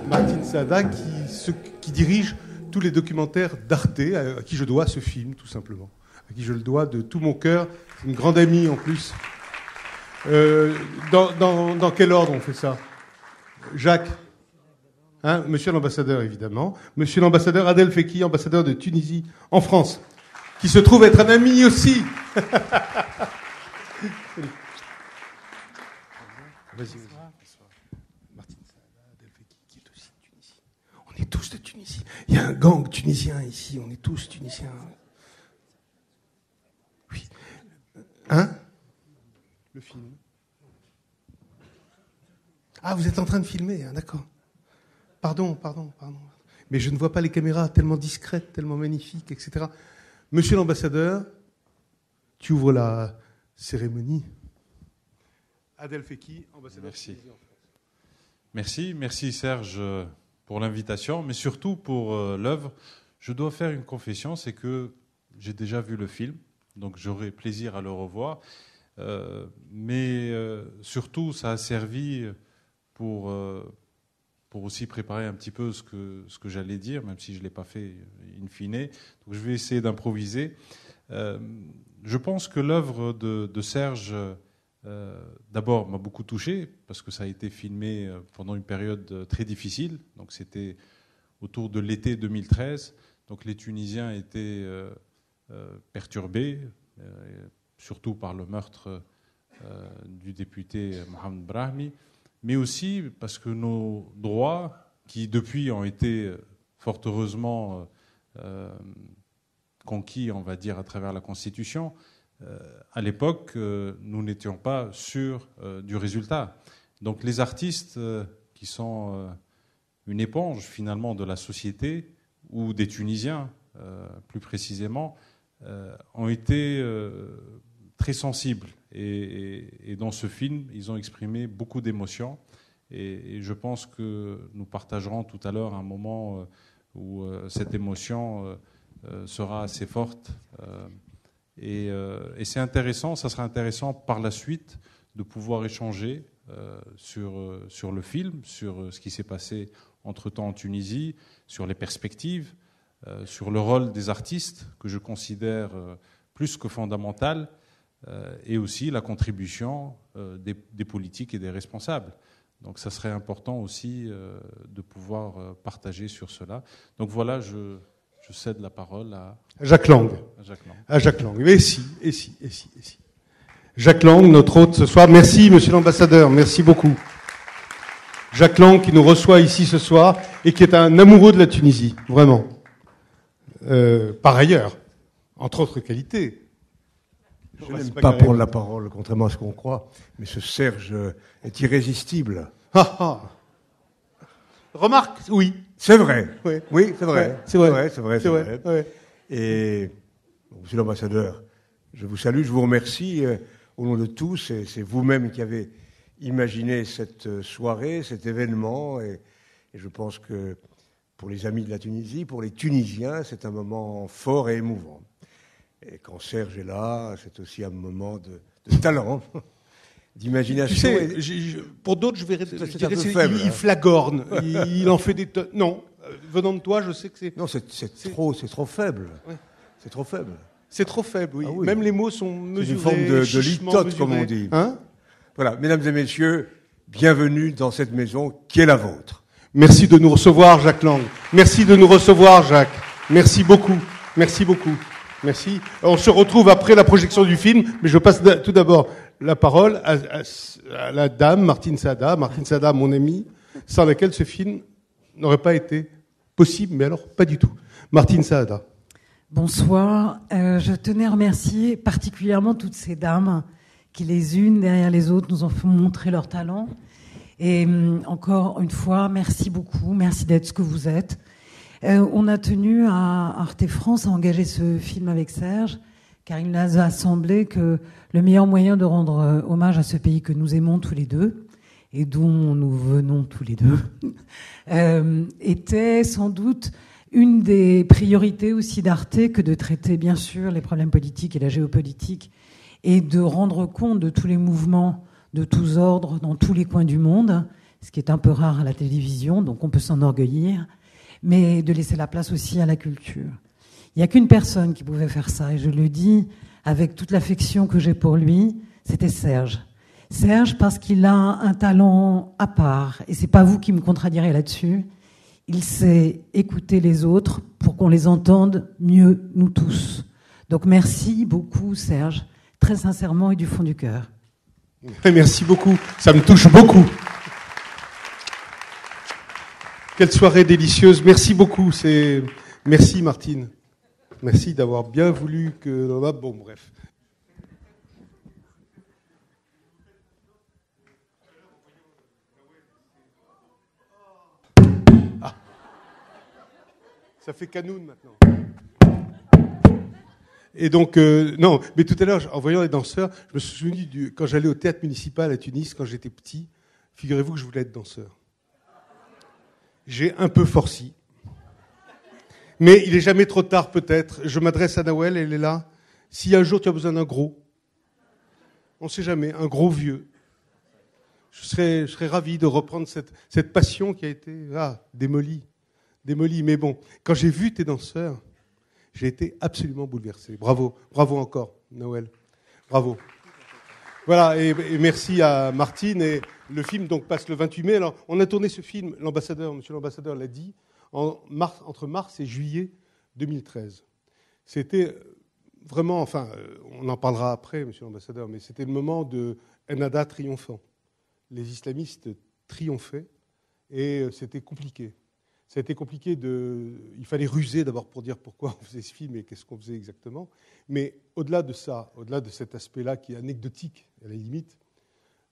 Martine Saada qui dirige tous les documentaires d'Arte, à qui je dois ce film, tout simplement. À qui je le dois de tout mon cœur. C'est une grande amie en plus. Dans quel ordre on fait ça? Jacques, hein, monsieur l'ambassadeur, évidemment. Monsieur l'ambassadeur Adel Fekki, ambassadeur de Tunisie en France, qui se trouve être un ami aussi. Vas-y. Martine Saada, Adel Fekki, qui est aussi de Tunisie. On est tous de Tunisie. Il y a un gang tunisien ici, on est tous tunisiens. Oui. Hein? Le film. Ah, vous êtes en train de filmer, hein, d'accord. Pardon. Mais je ne vois pas les caméras tellement discrètes, tellement magnifiques, etc. Monsieur l'ambassadeur, tu ouvres la cérémonie. Adel Fekki, ambassadeur. Merci Serge pour l'invitation, mais surtout pour l'œuvre. Je dois faire une confession, c'est que j'ai déjà vu le film, donc j'aurai plaisir à le revoir. Mais surtout, ça a servi pour aussi préparer un petit peu ce que j'allais dire, même si je ne l'ai pas fait in fine. Donc je vais essayer d'improviser. Je pense que l'œuvre de Serge, d'abord, m'a beaucoup touché, parce que ça a été filmé pendant une période très difficile. Donc c'était autour de l'été 2013. Donc les Tunisiens étaient perturbés, surtout par le meurtre du député Mohamed Brahmi, mais aussi parce que nos droits, qui depuis ont été fort heureusement conquis, on va dire, à travers la Constitution, à l'époque, nous n'étions pas sûrs du résultat. Donc les artistes qui sont une éponge finalement de la société, ou des Tunisiens plus précisément, ont été très sensibles. Et dans ce film, ils ont exprimé beaucoup d'émotions. Et je pense que nous partagerons tout à l'heure un moment où cette émotion sera assez forte. Et c'est intéressant, ça sera intéressant par la suite de pouvoir échanger sur le film, sur ce qui s'est passé entre-temps en Tunisie, sur les perspectives, sur le rôle des artistes, que je considère plus que fondamental, et aussi la contribution des politiques et des responsables. Donc ça serait important aussi de pouvoir partager sur cela. Donc voilà, je cède la parole à Jacques Lang. À Jacques Lang. Et si. Jacques Lang, notre hôte ce soir. Merci, monsieur l'ambassadeur. Merci beaucoup. Jacques Lang qui nous reçoit ici ce soir et qui est un amoureux de la Tunisie, vraiment. Par ailleurs, entre autres qualités. Je n'aime pas prendre la parole, contrairement à ce qu'on croit, mais ce Serge est irrésistible. Remarque, oui. C'est vrai. Oui, c'est vrai. C'est vrai. C'est vrai. Ouais. Et, monsieur l'ambassadeur, je vous salue, je vous remercie au nom de tous. Et c'est vous-même qui avez imaginé cette soirée, cet événement. Et je pense que pour les amis de la Tunisie, pour les Tunisiens, c'est un moment fort et émouvant. Et quand Serge est là, c'est aussi un moment de talent, d'imagination. Tu sais, pour d'autres, je dirais faible, il flagorne, il en fait des tonnes. Non, venant de toi, je sais que c'est... Non, c'est trop faible. Ouais. C'est trop faible. C'est trop faible, oui. Ah oui. Même les mots sont mesurés. C'est une forme de litote, comme on dit. Hein? Voilà, mesdames et messieurs, bienvenue dans cette maison qui est la vôtre. Merci de nous recevoir, Jacques Lang. Merci de nous recevoir, Jacques. Merci beaucoup. Merci beaucoup. Merci. On se retrouve après la projection du film, mais je passe tout d'abord la parole à la dame, Martine Saada. Martine Saada, mon amie, sans laquelle ce film n'aurait pas été possible, mais alors pas du tout. Martine Saada. Bonsoir. Je tenais à remercier particulièrement toutes ces dames qui, les unes derrière les autres, nous ont fait montrer leur talent. Et encore une fois, merci beaucoup. Merci d'être ce que vous êtes. On a tenu à Arte France à engager ce film avec Serge, car il nous a semblé que le meilleur moyen de rendre hommage à ce pays que nous aimons tous les deux et dont nous venons tous les deux, était sans doute une des priorités aussi d'Arte que de traiter bien sûr les problèmes politiques et la géopolitique et de rendre compte de tous les mouvements de tous ordres dans tous les coins du monde, ce qui est un peu rare à la télévision, donc on peut s'enorgueillir, mais de laisser la place aussi à la culture. Il n'y a qu'une personne qui pouvait faire ça, et je le dis avec toute l'affection que j'ai pour lui, c'était Serge. Serge, parce qu'il a un talent à part, et c'est pas vous qui me contradirez là-dessus, il sait écouter les autres pour qu'on les entende mieux, nous tous. Donc merci beaucoup Serge, très sincèrement et du fond du cœur. Merci beaucoup, ça me touche beaucoup. Quelle soirée délicieuse, merci beaucoup. Merci Martine, merci d'avoir bien voulu que... Bon, bref. Ah. Ça fait canoun maintenant. Et donc, non, mais tout à l'heure, en voyant les danseurs, je me suis souvenu quand j'allais au théâtre municipal à Tunis, quand j'étais petit, figurez-vous que je voulais être danseur. J'ai un peu forci. Mais il est jamais trop tard, peut-être. Je m'adresse à Nawel, elle est là. Si un jour tu as besoin d'un gros, on ne sait jamais, un gros vieux, je serais ravi de reprendre cette passion qui a été démolie. Mais bon, quand j'ai vu tes danseurs, j'ai été absolument bouleversé. Bravo encore, Nawel. Bravo. Voilà, et merci à Martine. Et le film donc passe le 28 mai. Alors, on a tourné ce film, monsieur l'ambassadeur l'a dit, entre mars et juillet 2013. C'était vraiment, on en parlera après, monsieur l'ambassadeur, mais c'était le moment de Ennahda triomphant. Les islamistes triomphaient et c'était compliqué. Ça a été compliqué il fallait ruser d'abord pour dire pourquoi on faisait ce film et qu'est-ce qu'on faisait exactement. Mais au-delà de ça, au-delà de cet aspect-là qui est anecdotique à la limite,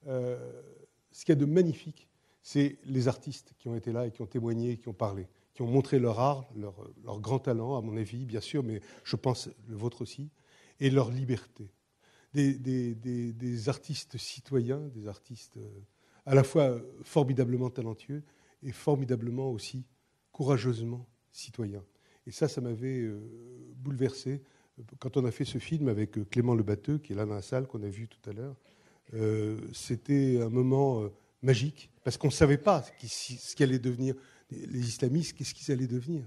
ce qu'il y a de magnifique, c'est les artistes qui ont été là et qui ont témoigné, qui ont parlé, qui ont montré leur art, leur grand talent, à mon avis, bien sûr, mais je pense le vôtre aussi, et leur liberté. Des artistes citoyens, des artistes à la fois formidablement talentueux et formidablement aussi courageusement citoyens. Et ça m'avait bouleversé. Quand on a fait ce film avec Clément Lebatteux, qui est là dans la salle, qu'on a vu tout à l'heure, c'était un moment magique, parce qu'on ne savait pas ce qu'allait devenir les islamistes, qu'est-ce qu'ils allaient devenir.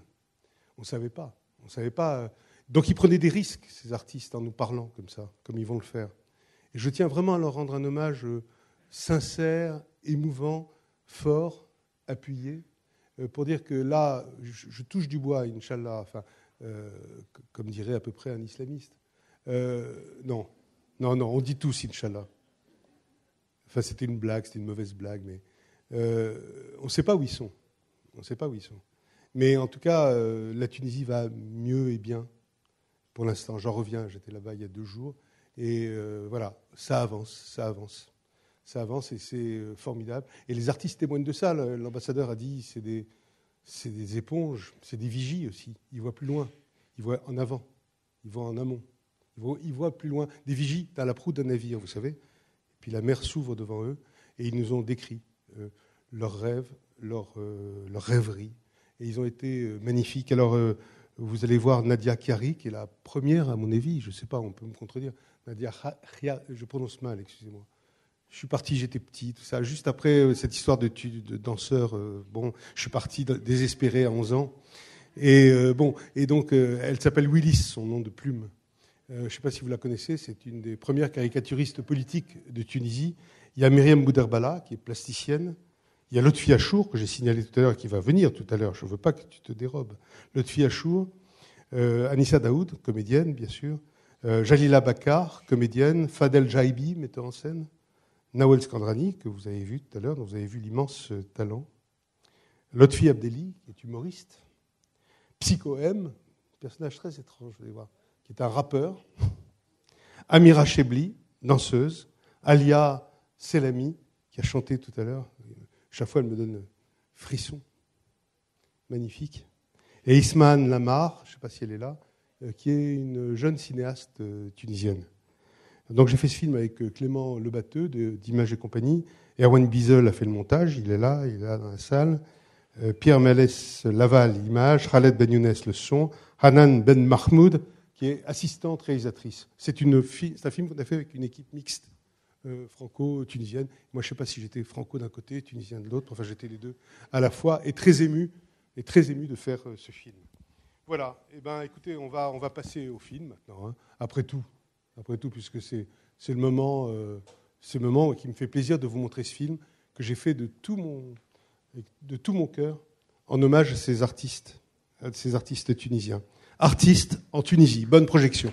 On ne savait pas. Donc ils prenaient des risques, ces artistes, en nous parlant comme ça, comme ils vont le faire. Et je tiens vraiment à leur rendre un hommage sincère, émouvant, fort, appuyé, pour dire que là, je touche du bois, Inch'Allah, comme dirait à peu près un islamiste. Non, on dit tous Inch'Allah. C'était une blague, c'était une mauvaise blague, mais on ne sait pas où ils sont. Mais en tout cas, la Tunisie va mieux et bien pour l'instant. J'en reviens, j'étais là-bas il y a 2 jours. Et voilà, ça avance et c'est formidable. Et les artistes témoignent de ça. L'ambassadeur a dit c'est des éponges, c'est des vigies aussi. Ils voient plus loin, ils voient en avant, ils voient en amont. Ils voient plus loin. Des vigies dans la proue d'un navire, vous savez. Et puis la mer s'ouvre devant eux et ils nous ont décrit leurs rêves, leurs rêveries. Et ils ont été magnifiques. Alors, vous allez voir Nadia Chiari, qui est la première, à mon avis, je ne sais pas, on peut me contredire. Nadia Chiari, je prononce mal, excusez-moi. Je suis parti, j'étais petit, tout ça. Juste après cette histoire de danseur, je suis parti désespéré à 11 ans. Et donc, elle s'appelle Willis, son nom de plume. Je ne sais pas si vous la connaissez, c'est une des premières caricaturistes politiques de Tunisie. Il y a Myriam Bouderbala, qui est plasticienne. Il y a Lotfi Achour, que j'ai signalé tout à l'heure, qui va venir tout à l'heure. Je ne veux pas que tu te dérobes. Lotfi Achour, Anissa Daoud, comédienne, bien sûr. Jalila Bakar, comédienne. Fadel Jaibi, metteur en scène. Nawel Skandrani, que vous avez vu tout à l'heure, dont vous avez vu l'immense talent. Lotfi Abdelli, qui est humoriste. Psycho M, personnage très étrange, vous allez voir, qui est un rappeur. Amira Chebli, danseuse. Alia Selami, qui a chanté tout à l'heure. Chaque fois, elle me donne frisson. Magnifique. Et Isman Lamar, je ne sais pas si elle est là, qui est une jeune cinéaste tunisienne. Donc j'ai fait ce film avec Clément Lebatteux d'Images et compagnie. Erwan Bizel a fait le montage, il est là dans la salle. Pierre Mélès Laval, l'image. Khaled Ben Younes, le son. Hanan Ben Mahmoud, qui est assistante réalisatrice. C'est un film qu'on a fait avec une équipe mixte, franco-tunisienne. Moi, je ne sais pas si j'étais franco d'un côté, tunisien de l'autre. Enfin, j'étais les deux à la fois, et très ému de faire ce film. Voilà. Eh ben, écoutez, on va passer au film maintenant. Hein. Après tout, puisque c'est le moment qui me fait plaisir de vous montrer ce film que j'ai fait de tout mon cœur en hommage à ces artistes tunisiens. Artistes en Tunisie. Bonne projection.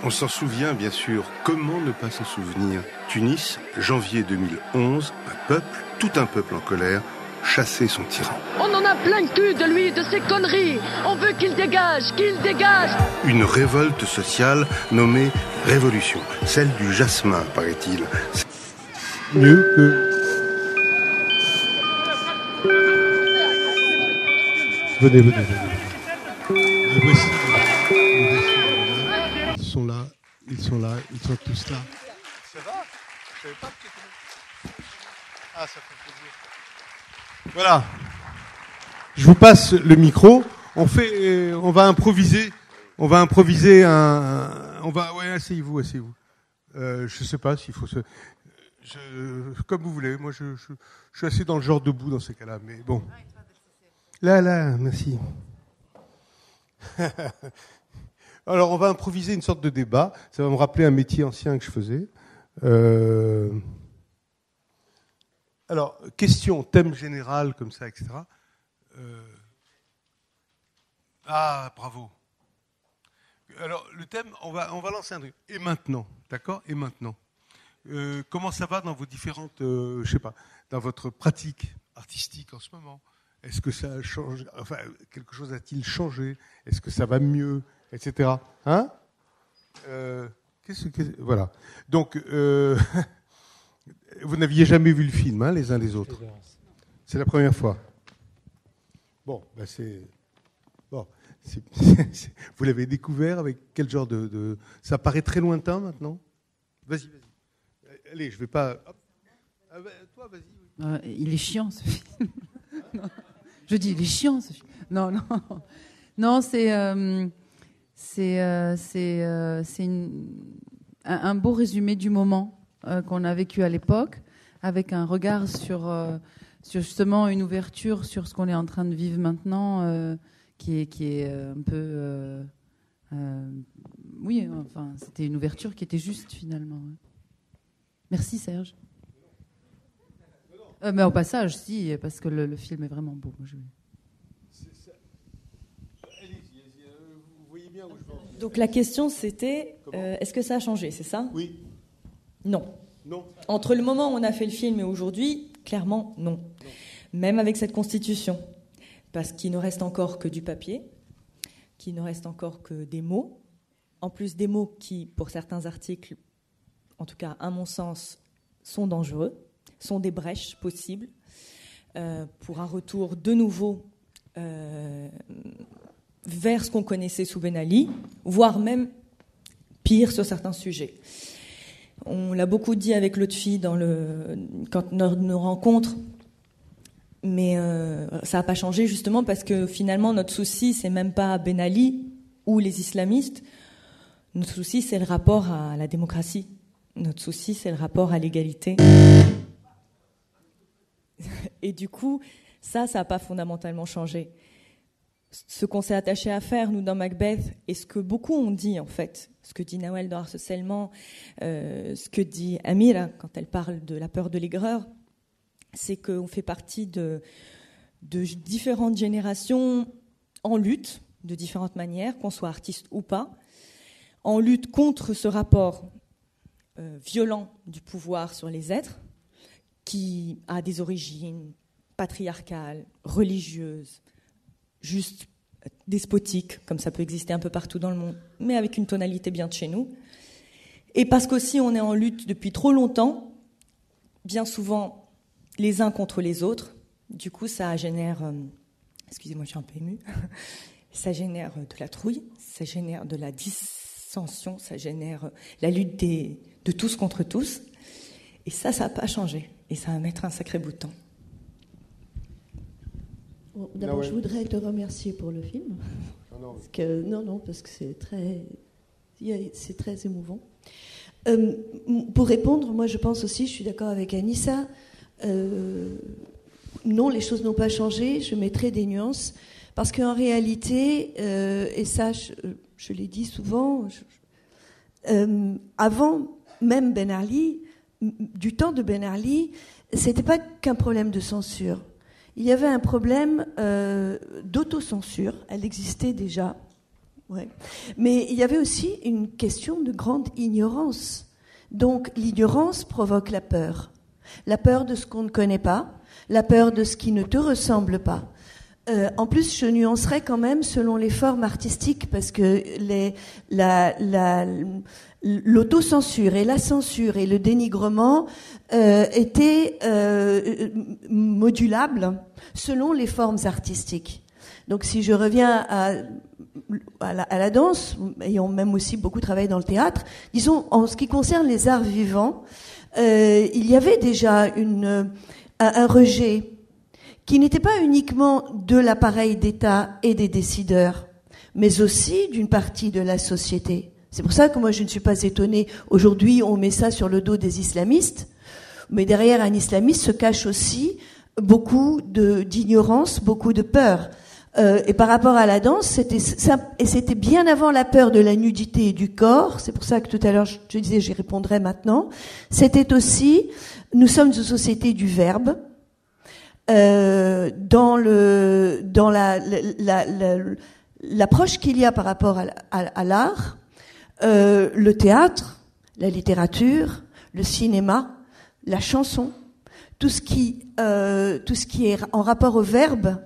On s'en souvient, bien sûr. Comment ne pas s'en souvenir? Tunis, janvier 2011, tout un peuple en colère, chassait son tyran. On en a plein le cul de lui, de ses conneries. On veut qu'il dégage, Une révolte sociale nommée Révolution, celle du jasmin, paraît-il. Mieux que... Venez. Les voici. Ils sont tous là. Ça va? Je savais pas que tu étais... Ah, ça fait plaisir. Voilà. Je vous passe le micro. On va improviser. Ouais, asseyez-vous. Je sais pas s'il faut comme vous voulez. Moi, je suis assez dans le genre debout dans ces cas-là, mais bon. Là, merci. Alors, on va improviser une sorte de débat. Ça va me rappeler un métier ancien que je faisais. Alors, question, thème général, comme ça, etc. Ah, bravo. Alors, le thème, on va lancer un truc. Et maintenant, d'accord? Et maintenant. Comment ça va dans vos différentes, je sais pas, dans votre pratique artistique en ce moment? Est-ce que ça a changé? Enfin, quelque chose a-t-il changé? Est-ce que ça va mieux, etc. Hein? Voilà. Donc, vous n'aviez jamais vu le film, hein, les uns les autres. C'est la première fois. Bon, ben vous l'avez découvert avec quel genre de... Ça paraît très lointain maintenant? Vas-y. Allez, je vais pas... Hop. Ah ben, toi, vas-y. Il est chiant, ce film. Je dis, il est chiant, ce film. Non, c'est un beau résumé du moment qu'on a vécu à l'époque, avec un regard sur justement une ouverture sur ce qu'on est en train de vivre maintenant, qui est un peu... oui, enfin, c'était une ouverture qui était juste, finalement. Merci, Serge. Mais au passage, si, parce que le film est vraiment beau. Donc la question c'était, est-ce que ça a changé, c'est ça? Oui. Non. Entre le moment où on a fait le film et aujourd'hui, clairement non. Même avec cette constitution. Parce qu'il ne reste encore que du papier, qu'il ne reste encore que des mots. En plus des mots qui, pour certains articles, en tout cas à mon sens, sont dangereux, sont des brèches possibles pour un retour de nouveau vers ce qu'on connaissait sous Ben Ali, voire même pire sur certains sujets. On l'a beaucoup dit avec Lotfi quand nos rencontres, mais ça n'a pas changé justement parce que finalement notre souci c'est même pas Ben Ali ou les islamistes, notre souci c'est le rapport à la démocratie, notre souci c'est le rapport à l'égalité. Et du coup, ça n'a pas fondamentalement changé. Ce qu'on s'est attaché à faire, nous, dans Macbeth, et ce que beaucoup ont dit, en fait, ce que dit Nawal dans Harcèlement, ce que dit Amira quand elle parle de la peur de l'aigreur, c'est qu'on fait partie de différentes générations en lutte, de différentes manières, qu'on soit artiste ou pas, en lutte contre ce rapport violent du pouvoir sur les êtres, qui a des origines patriarcales, religieuses, juste despotiques, comme ça peut exister un peu partout dans le monde, mais avec une tonalité bien de chez nous. Et parce qu'aussi on est en lutte depuis trop longtemps, bien souvent les uns contre les autres. Du coup, ça génère, excusez-moi, je suis un peu émue, ça génère de la trouille, ça génère de la dissension, ça génère la lutte de tous contre tous. Et ça n'a pas changé. Et ça va mettre un sacré bout de temps. Bon, d'abord, je voudrais te remercier pour le film. Parce que c'est très émouvant. Pour répondre, moi je pense aussi, je suis d'accord avec Anissa, non, les choses n'ont pas changé, je mettrai des nuances, parce qu'en réalité, et ça je l'ai dit souvent, avant même Ben Ali, du temps de Ben Ali, c'était pas qu'un problème de censure. Il y avait un problème d'autocensure, elle existait déjà. Ouais. Mais il y avait aussi une question de grande ignorance. Donc l'ignorance provoque la peur de ce qu'on ne connaît pas, la peur de ce qui ne te ressemble pas. En plus, je nuancerais quand même selon les formes artistiques, parce que l'autocensure et la censure et le dénigrement étaient modulables selon les formes artistiques. Donc si je reviens à la danse, ayant même aussi beaucoup travaillé dans le théâtre, disons, en ce qui concerne les arts vivants, il y avait déjà un rejet qui n'était pas uniquement de l'appareil d'État et des décideurs, mais aussi d'une partie de la société. C'est pour ça que moi je ne suis pas étonnée. Aujourd'hui, on met ça sur le dos des islamistes, mais derrière un islamiste se cache aussi beaucoup d'ignorance, beaucoup de peur. Et par rapport à la danse, c'était bien avant la peur de la nudité et du corps. C'est pour ça que tout à l'heure je disais, j'y répondrai maintenant. C'était aussi, nous sommes une société du verbe. Dans l'approche qu'il y a par rapport à l'art, le théâtre, la littérature, le cinéma, la chanson, tout ce qui est en rapport au verbe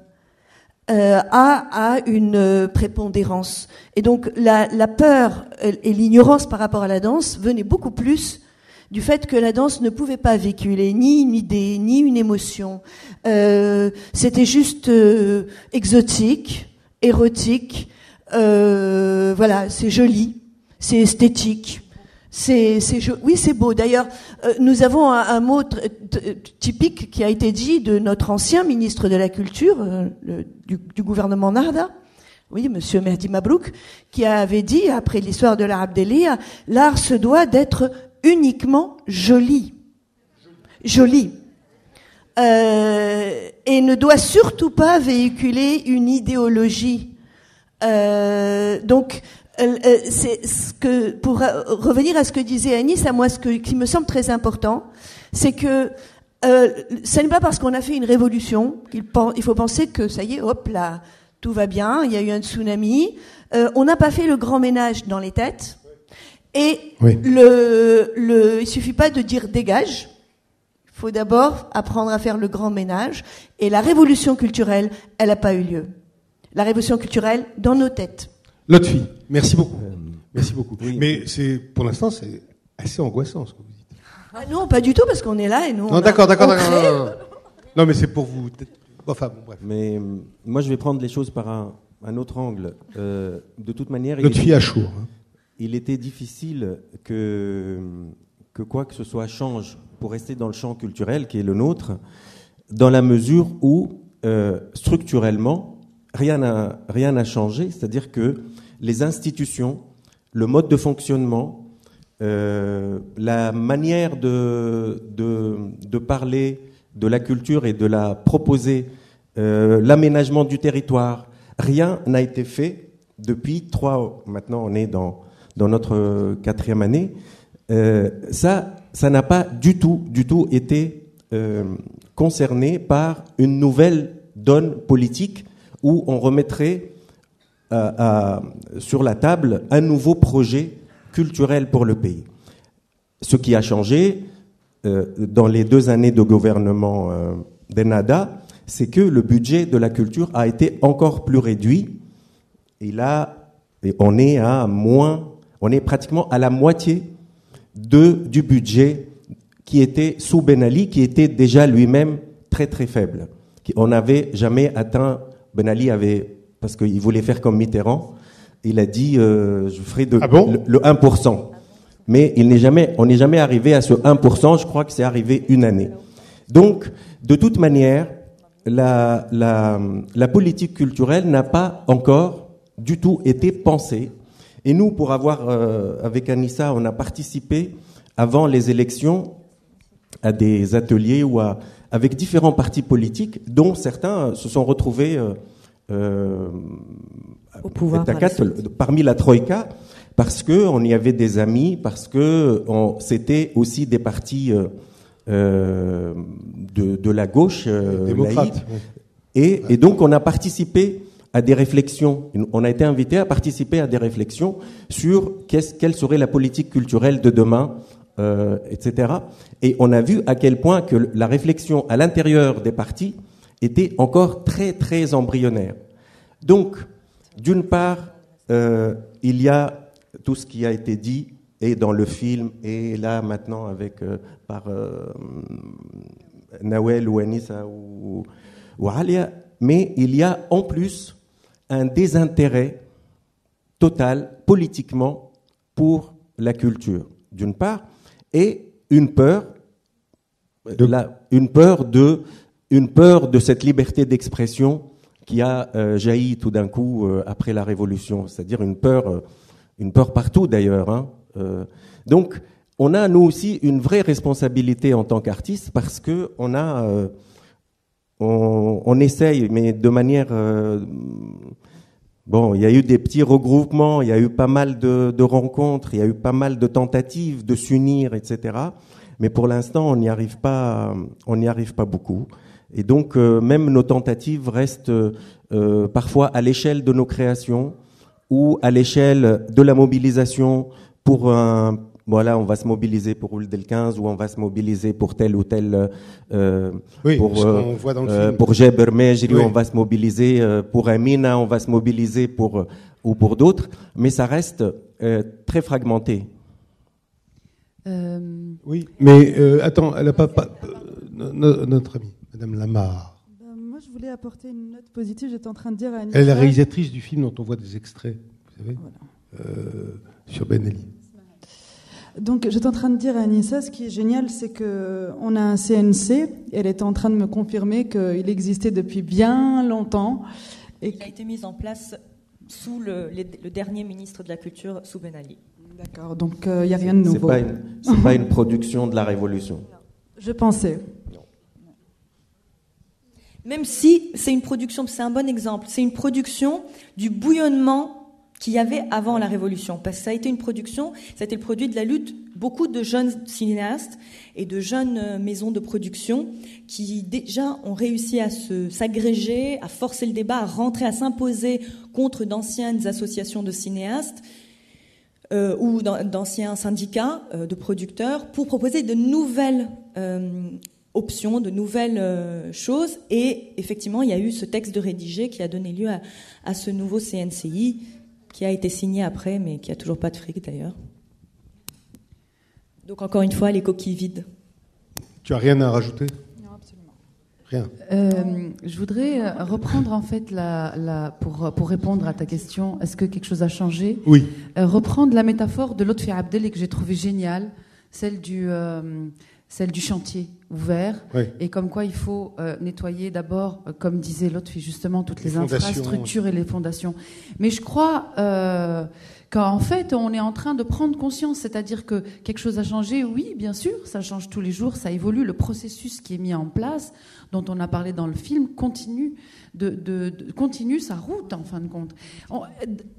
a une prépondérance. Et donc la peur et l'ignorance par rapport à la danse venaient beaucoup plus du fait que la danse ne pouvait pas véhiculer ni une idée, ni une émotion. C'était juste exotique, érotique, voilà, c'est joli, c'est esthétique. Oui, c'est beau. D'ailleurs, nous avons un mot typique qui a été dit de notre ancien ministre de la Culture du gouvernement Narda, oui, Monsieur Mehdi Mabrouk, qui avait dit, après l'histoire de l'art Abdelia, l'art se doit d'être uniquement joli. Joli. Et ne doit surtout pas véhiculer une idéologie. Donc, c'est ce que, pour revenir à ce que disait Anis, à moi, qui me semble très important, c'est que ce n'est pas parce qu'on a fait une révolution qu'il faut penser que ça y est, hop là, tout va bien, il y a eu un tsunami. On n'a pas fait le grand ménage dans les têtes. Et oui. Il suffit pas de dire dégage. Il faut d'abord apprendre à faire le grand ménage. Et la révolution culturelle, elle n'a pas eu lieu. La révolution culturelle dans nos têtes. Lotfi, merci beaucoup. Merci beaucoup. Oui. Mais pour l'instant, c'est assez angoissant ce que vous dites. Ah non, pas du tout, parce qu'on est là et nous. Non, d'accord. Non, mais c'est pour vous. Enfin, bon, bref. Mais moi, je vais prendre les choses par un autre angle. De toute manière, Lotfi à chaud. Il était difficile que quoi que ce soit change pour rester dans le champ culturel qui est le nôtre, dans la mesure où structurellement rien n'a changé, c'est-à-dire que les institutions, le mode de fonctionnement, la manière de parler de la culture et de la proposer, l'aménagement du territoire, rien n'a été fait depuis maintenant on est dans notre 4e année, ça n'a pas du tout été concernés par une nouvelle donne politique où on remettrait sur la table un nouveau projet culturel pour le pays. Ce qui a changé dans les 2 années de gouvernement d'Ennahda, c'est que le budget de la culture a été encore plus réduit. Et là, on est pratiquement à la moitié du budget qui était sous Ben Ali, qui était déjà lui-même très très faible. On n'avait jamais atteint. Ben Ali parce qu'il voulait faire comme Mitterrand, il a dit je ferai le 1%. Mais on n'est jamais arrivé à ce 1%, je crois que c'est arrivé une année. Donc, de toute manière, la politique culturelle n'a pas encore du tout été pensée. Et nous, pour avoir, avec Anissa, on a participé avant les élections à des ateliers avec différents partis politiques, dont certains se sont retrouvés au pouvoir parmi la Troïka, parce que on y avait des amis, parce que c'était aussi des partis de la gauche démocrate. Et donc on a participé à des réflexions. On a été invité à participer à des réflexions sur quelle serait la politique culturelle de demain, etc. Et on a vu à quel point que la réflexion à l'intérieur des partis était encore très très embryonnaire. Donc, d'une part, il y a tout ce qui a été dit, et dans le film, et là maintenant par Nawel ou Anissa ou Alia, mais il y a en plus un désintérêt total politiquement pour la culture, d'une part, et une peur de cette liberté d'expression qui a jailli tout d'un coup après la Révolution, c'est-à-dire une peur partout d'ailleurs. Hein. Donc, on a nous aussi une vraie responsabilité en tant qu'artistes parce que on essaye, mais de manière il y a eu des petits regroupements, il y a eu pas mal de rencontres, il y a eu pas mal de tentatives de s'unir, etc. Mais pour l'instant, on n'y arrive pas beaucoup. Et donc, même nos tentatives restent parfois à l'échelle de nos créations ou à l'échelle de la mobilisation pour on va se mobiliser pour Ould el 15 ou on va se mobiliser pour tel ou tel pour Jeber Mejri, on va se mobiliser pour Amina, on va se mobiliser pour d'autres, mais ça reste très fragmenté. Oui, mais attends, elle a pas notre amie, Madame Lamar. Moi, je voulais apporter une note positive. J'étais en train de dire à Anissa. Elle est la réalisatrice du film dont on voit des extraits, vous savez, sur Ben Ali. Donc, j'étais en train de dire à Anissa, ce qui est génial, c'est qu'on a un CNC. Elle était en train de me confirmer qu'il existait depuis bien longtemps. Il a été mis en place sous le dernier ministre de la Culture, sous Ben Ali. D'accord, donc il n'y a rien de nouveau. C'est pas une production de la Révolution. Je pensais. Même si c'est une production, c'est un bon exemple, c'est une production du bouillonnement qu'il y avait avant la Révolution. Parce que ça a été une production, ça a été le produit de la lutte, beaucoup de jeunes cinéastes et de jeunes maisons de production qui déjà ont réussi à s'agréger, à forcer le débat, à rentrer, à s'imposer contre d'anciennes associations de cinéastes ou d'anciens syndicats de producteurs pour proposer de nouvelles options, de nouvelles choses. Et effectivement, il y a eu ce texte de rédigé qui a donné lieu à ce nouveau CNCI qui a été signé après, mais qui n'a toujours pas de fric d'ailleurs. Donc encore une fois, les coquilles vides. Tu as rien à rajouter ? Non, absolument. Rien. Je voudrais reprendre en fait pour répondre à ta question, est-ce que quelque chose a changé ? Oui. Reprendre la métaphore de Lotfi Abdel que j'ai trouvée géniale, celle du chantier ouvert, oui. Et comme quoi il faut nettoyer d'abord, comme disait Lotfi justement, toutes les infrastructures et les fondations. Mais je crois qu'en fait on est en train de prendre conscience, c'est-à-dire que quelque chose a changé, oui bien sûr, ça change tous les jours, ça évolue, le processus qui est mis en place, dont on a parlé dans le film, continue sa route en fin de compte.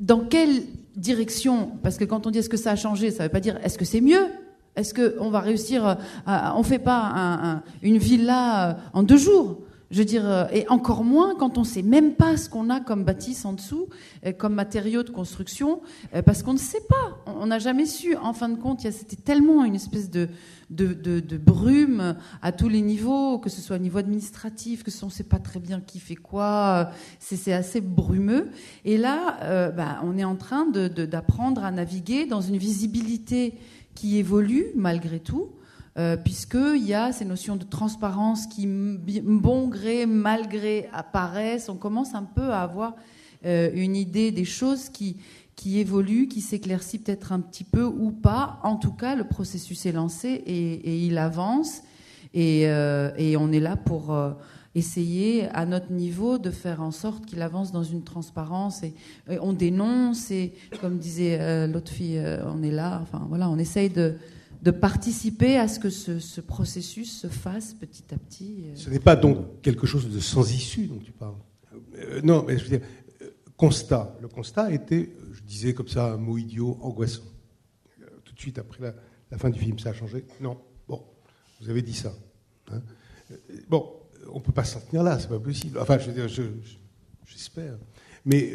Dans quelle direction ? Parce que quand on dit est-ce que ça a changé, ça ne veut pas dire est-ce que c'est mieux ? Est-ce qu'on va réussir on fait pas une villa en 2 jours? Je veux dire, et encore moins quand on sait même pas ce qu'on a comme bâtisse en dessous, comme matériaux de construction, parce qu'on ne sait pas. On n'a jamais su. En fin de compte, c'était tellement une espèce de brume à tous les niveaux, que ce soit au niveau administratif, que on ne sait pas très bien qui fait quoi. C'est assez brumeux. Et là, on est en train d'apprendre à naviguer dans une visibilité qui évolue malgré tout. Puisqu'il y a ces notions de transparence qui, bon gré, mal gré, apparaissent. On commence un peu à avoir une idée des choses qui évoluent, qui s'éclaircit peut-être un petit peu ou pas. En tout cas, le processus est lancé et il avance. Et on est là pour essayer, à notre niveau, de faire en sorte qu'il avance dans une transparence. Et on dénonce, et comme disait l'autre fille, on est là. Enfin, voilà, on essaye de participer à ce que ce processus se fasse petit à petit. Ce n'est pas donc quelque chose de sans issue dont tu parles. Non, mais je veux dire, constat. Le constat était, je disais comme ça, un mot idiot, angoissant. Tout de suite après la fin du film, ça a changé? Non. Bon, vous avez dit ça. Hein. Bon, on ne peut pas s'en tenir là, c'est pas possible. Enfin, je veux dire, j'espère. Mais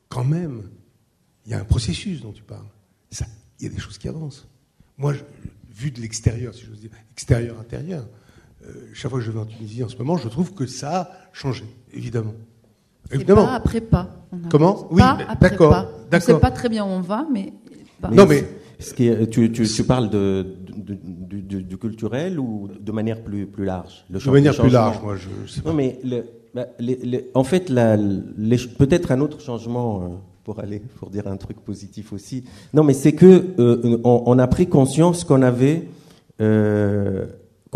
quand même, il y a un processus dont tu parles. Il y a des choses qui avancent. Moi, vu de l'extérieur, si j'ose dire, extérieur-intérieur, chaque fois que je vais en Tunisie en ce moment, je trouve que ça a changé, évidemment. Évidemment. Pas après pas. Comment? Oui, d'accord. On ne sait pas très bien où on va, mais... Non, mais... Tu parles du culturel ou de manière plus large? De manière plus large, moi, je sais pas. Non, mais en fait, peut-être un autre changement... pour dire un truc positif aussi. Non, mais c'est que on a pris conscience qu'on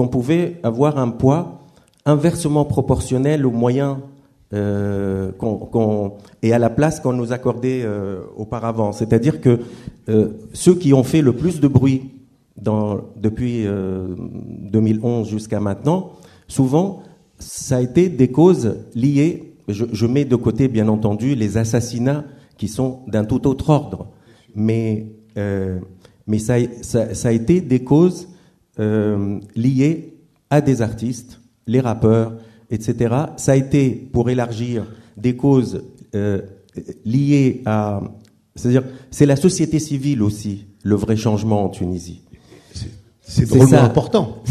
pouvait avoir un poids inversement proportionnel aux moyens et à la place qu'on nous accordait auparavant. C'est-à-dire que ceux qui ont fait le plus de bruit depuis 2011 jusqu'à maintenant, souvent, ça a été des causes liées, je mets de côté bien entendu les assassinats qui sont d'un tout autre ordre. Mais ça a été des causes liées à des artistes, les rappeurs, etc. Ça a été, pour élargir, des causes liées à... C'est-à-dire, c'est la société civile aussi, le vrai changement en Tunisie. C'est drôlement important.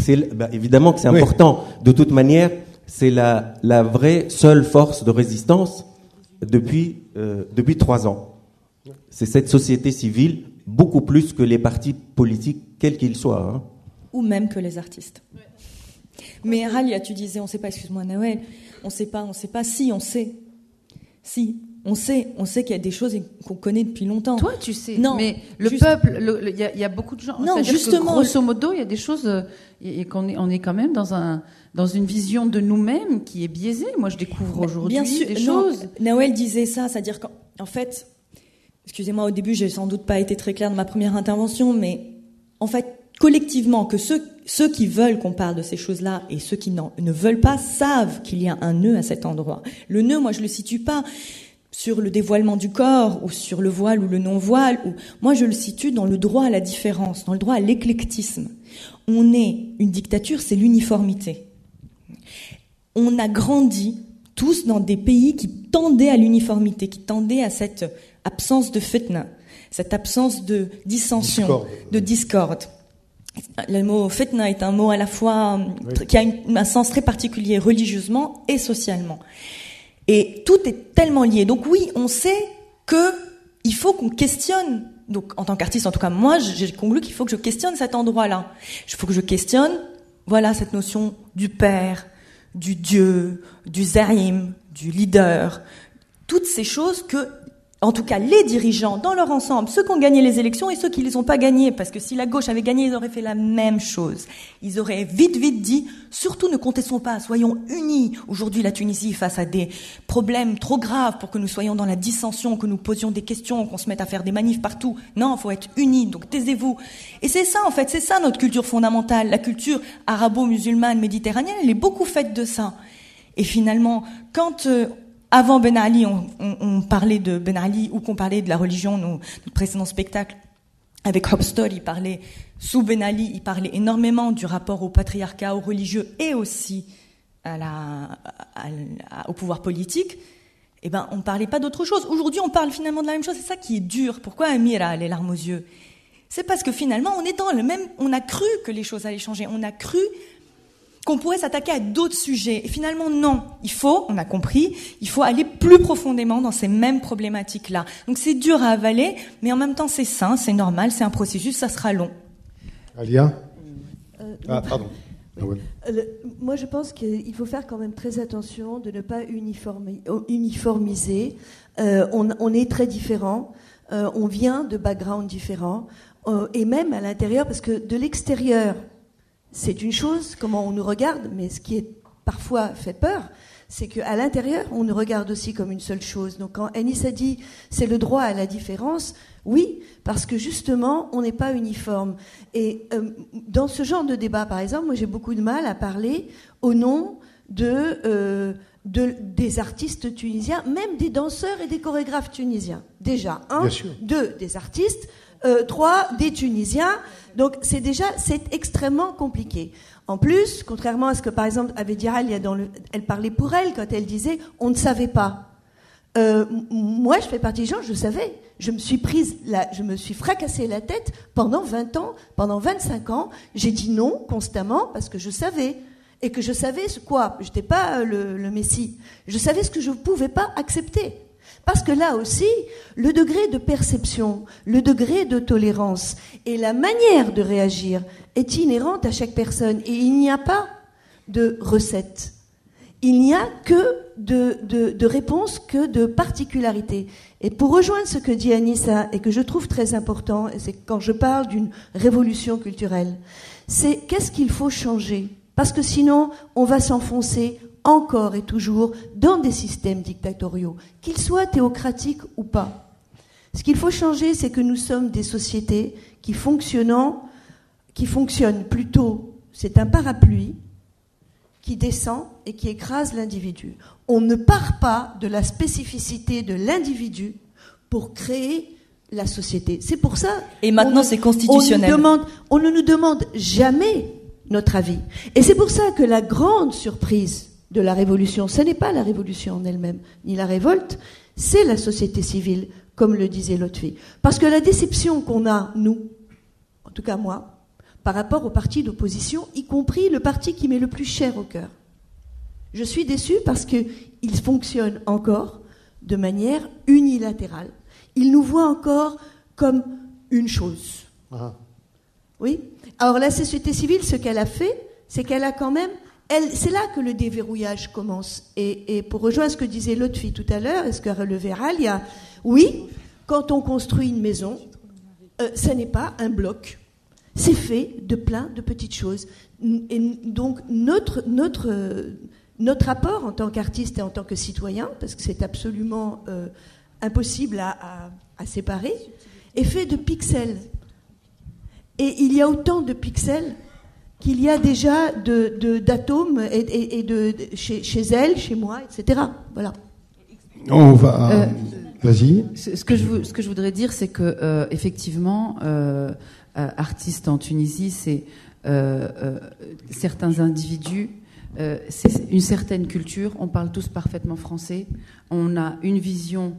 Évidemment que c'est important. De toute manière, c'est la vraie seule force de résistance depuis 3 ans. C'est cette société civile, beaucoup plus que les partis politiques, quels qu'ils soient. Hein. Ou même que les artistes. Ouais. Mais Ralia, tu disais, on ne sait pas, excuse-moi Noël, on ne sait pas, si, on sait. Si, on sait qu'il y a des choses qu'on connaît depuis longtemps. Toi, tu sais, non, mais le peuple, il y a beaucoup de gens. Non, justement. Que, grosso modo, il y a des choses, et on est quand même dans une vision de nous-mêmes qui est biaisée. Moi, je découvre aujourd'hui des choses. Noël disait ça, c'est-à-dire qu'en fait, excusez-moi, au début, j'ai sans doute pas été très claire dans ma première intervention, mais en fait, collectivement, que ceux qui veulent qu'on parle de ces choses-là et ceux qui ne veulent pas savent qu'il y a un nœud à cet endroit. Le nœud, moi, je le situe pas sur le dévoilement du corps ou sur le voile ou le non-voile. Moi, je le situe dans le droit à la différence, dans le droit à l'éclectisme. On est une dictature, c'est l'uniformité. On a grandi tous dans des pays qui tendaient à l'uniformité, qui tendaient à cette absence de fitna, cette absence de dissension, de discorde. Le mot fitna est un mot à la fois qui a un sens très particulier religieusement et socialement. Et tout est tellement lié. Donc oui, on sait que il faut qu'on questionne. Donc en tant qu'artiste, en tout cas moi, j'ai conclu qu'il faut que je questionne cet endroit-là. Il faut que je questionne, voilà, cette notion du père, du Dieu, du zaïm, du leader, toutes ces choses que, en tout cas, les dirigeants, dans leur ensemble, ceux qui ont gagné les élections et ceux qui les ont pas gagnées, parce que si la gauche avait gagné, ils auraient fait la même chose. Ils auraient vite dit, surtout ne contestons pas, soyons unis. Aujourd'hui, la Tunisie, face à des problèmes trop graves pour que nous soyons dans la dissension, que nous posions des questions, qu'on se mette à faire des manifs partout. Non, il faut être unis, donc taisez-vous. Et c'est ça, en fait, c'est ça notre culture fondamentale. La culture arabo-musulmane, méditerranéenne, elle est beaucoup faite de ça. Et finalement, quand... avant Ben Ali, on parlait de Ben Ali ou qu'on parlait de la religion, notre précédent spectacle, avec Hofstede, il parlait, sous Ben Ali, il parlait énormément du rapport au patriarcat, au religieux et aussi au pouvoir politique. Eh ben, on ne parlait pas d'autre chose. Aujourd'hui, on parle finalement de la même chose. C'est ça qui est dur. Pourquoi Amira a les larmes aux yeux? C'est parce que finalement, on est dans le même. On a cru que les choses allaient changer. On a cru qu'on pourrait s'attaquer à d'autres sujets. Et finalement, non. On a compris, il faut aller plus profondément dans ces mêmes problématiques-là. Donc c'est dur à avaler, mais en même temps, c'est sain, c'est normal, c'est un processus, ça sera long. Alia? Pardon. Moi, je pense qu'il faut faire quand même très attention de ne pas uniformiser. On est très différents, on vient de backgrounds différents, et même à l'intérieur, parce que de l'extérieur, c'est une chose, comment on nous regarde, mais ce qui est parfois fait peur, c'est qu'à l'intérieur, on nous regarde aussi comme une seule chose. Donc quand Anis a dit c'est le droit à la différence, oui, parce que justement, on n'est pas uniforme. Et dans ce genre de débat, par exemple, moi j'ai beaucoup de mal à parler au nom des artistes tunisiens, même des danseurs et des chorégraphes tunisiens. Déjà, 1, 2, des artistes, 3, des Tunisiens. Donc c'est extrêmement compliqué. En plus, contrairement à ce que, par exemple, avait dit Alia, elle parlait pour elle quand elle disait « on ne savait pas ». Moi, je fais partie des gens, je savais. Je me suis fracassé la tête pendant 20 ans, pendant 25 ans. J'ai dit non constamment parce que je savais. Et que je savais quoi. Je n'étais pas le Messie. Je savais ce que je ne pouvais pas accepter. Parce que là aussi, le degré de perception, le degré de tolérance et la manière de réagir est inhérente à chaque personne. Et il n'y a pas de recette. Il n'y a que de réponse, que de particularité. Et pour rejoindre ce que dit Anissa, et que je trouve très important, et c'est quand je parle d'une révolution culturelle, c'est qu'est-ce qu'il faut changer? Parce que sinon, on va s'enfoncer encore et toujours dans des systèmes dictatoriaux, qu'ils soient théocratiques ou pas. Ce qu'il faut changer, c'est que nous sommes des sociétés qui fonctionnent plutôt, c'est un parapluie qui descend et qui écrase l'individu. On ne part pas de la spécificité de l'individu pour créer la société. C'est pour ça. Et maintenant, c'est constitutionnel. On ne nous demande jamais notre avis. Et c'est pour ça que la grande surprise de la révolution, ce n'est pas la révolution en elle-même, ni la révolte, c'est la société civile, comme le disait Lotfi. Parce que la déception qu'on a, nous, en tout cas moi, par rapport aux partis d'opposition, y compris le parti qui m'est le plus cher au cœur. Je suis déçue parce qu'il fonctionne encore de manière unilatérale. Il nous voit encore comme une chose. Ah. Oui. Alors la société civile, ce qu'elle a fait, c'est qu'elle a quand même... c'est là que le déverrouillage commence. Et pour rejoindre ce que disait Lotfi tout à l'heure, et ce qu'a relevé Alia, oui, quand on construit une maison, ça n'est pas un bloc. C'est fait de plein de petites choses. Et donc notre apport en tant qu'artiste et en tant que citoyen, parce que c'est absolument impossible à séparer, est fait de pixels. Et il y a autant de pixels qu'il y a déjà d'atomes et chez elle, chez moi, etc. Voilà. On va... Vas-y. Ce que je voudrais dire, c'est que effectivement, artiste en Tunisie, c'est certains individus, c'est une certaine culture. On parle tous parfaitement français. On a une vision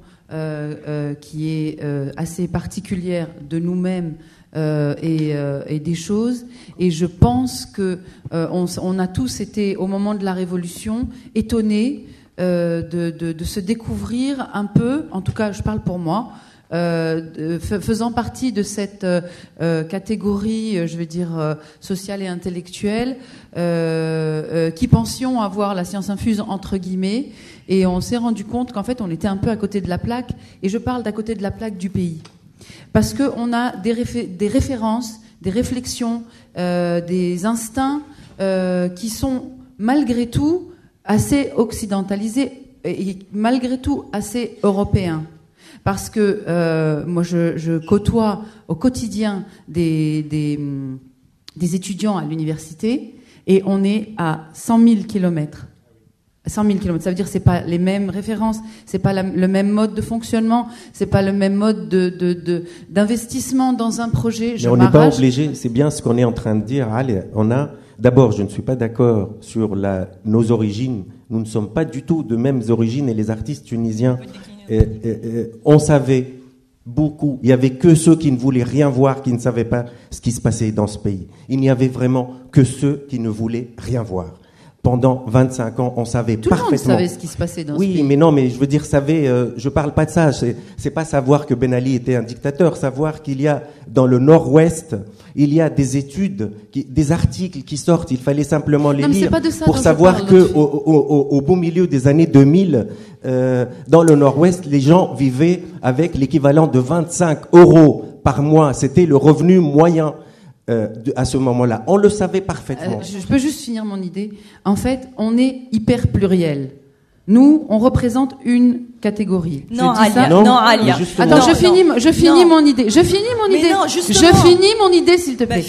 qui est assez particulière de nous-mêmes. Et des choses, et je pense que on a tous été au moment de la Révolution étonnés de se découvrir un peu, en tout cas je parle pour moi, faisant partie de cette catégorie, je veux dire sociale et intellectuelle, qui pensions avoir la science infuse entre guillemets, et on s'est rendu compte qu'en fait on était un peu à côté de la plaque, et je parle d'à côté de la plaque du pays. Parce qu'on a des références, des réflexions, des instincts qui sont malgré tout assez occidentalisés et malgré tout assez européens. Parce que moi je côtoie au quotidien des étudiants à l'université et on est à 100 000 kilomètres. 100 000 km, ça veut dire que c'est pas les mêmes références, c'est pas le même mode de fonctionnement, c'est pas le même mode d'investissement dans un projet. Mais on n'est pas obligé, c'est bien ce qu'on est en train de dire. Allez, d'abord, je ne suis pas d'accord sur nos origines. Nous ne sommes pas du tout de mêmes origines et les artistes tunisiens, on savait beaucoup. Il y avait que ceux qui ne voulaient rien voir, qui ne savaient pas ce qui se passait dans ce pays. Il n'y avait vraiment que ceux qui ne voulaient rien voir. Pendant 25 ans, on savait parfaitement. Tout le monde savait ce qui se passait dans ce pays. Oui, mais non, mais je veux dire, je parle pas de ça. C'est pas savoir que Ben Ali était un dictateur, savoir qu'il y a dans le Nord-Ouest, il y a des études, des articles qui sortent. Il fallait simplement les lire pour savoir que au beau milieu des années 2000, dans le Nord-Ouest, les gens vivaient avec l'équivalent de 25 € par mois. C'était le revenu moyen. À ce moment-là, on le savait parfaitement. Je peux juste finir mon idée. En fait, on est hyper pluriel. Nous, on représente une catégorie. Non, Alia. Non, Alia. Attends, je finis mon idée. Je finis mon idée, s'il te plaît.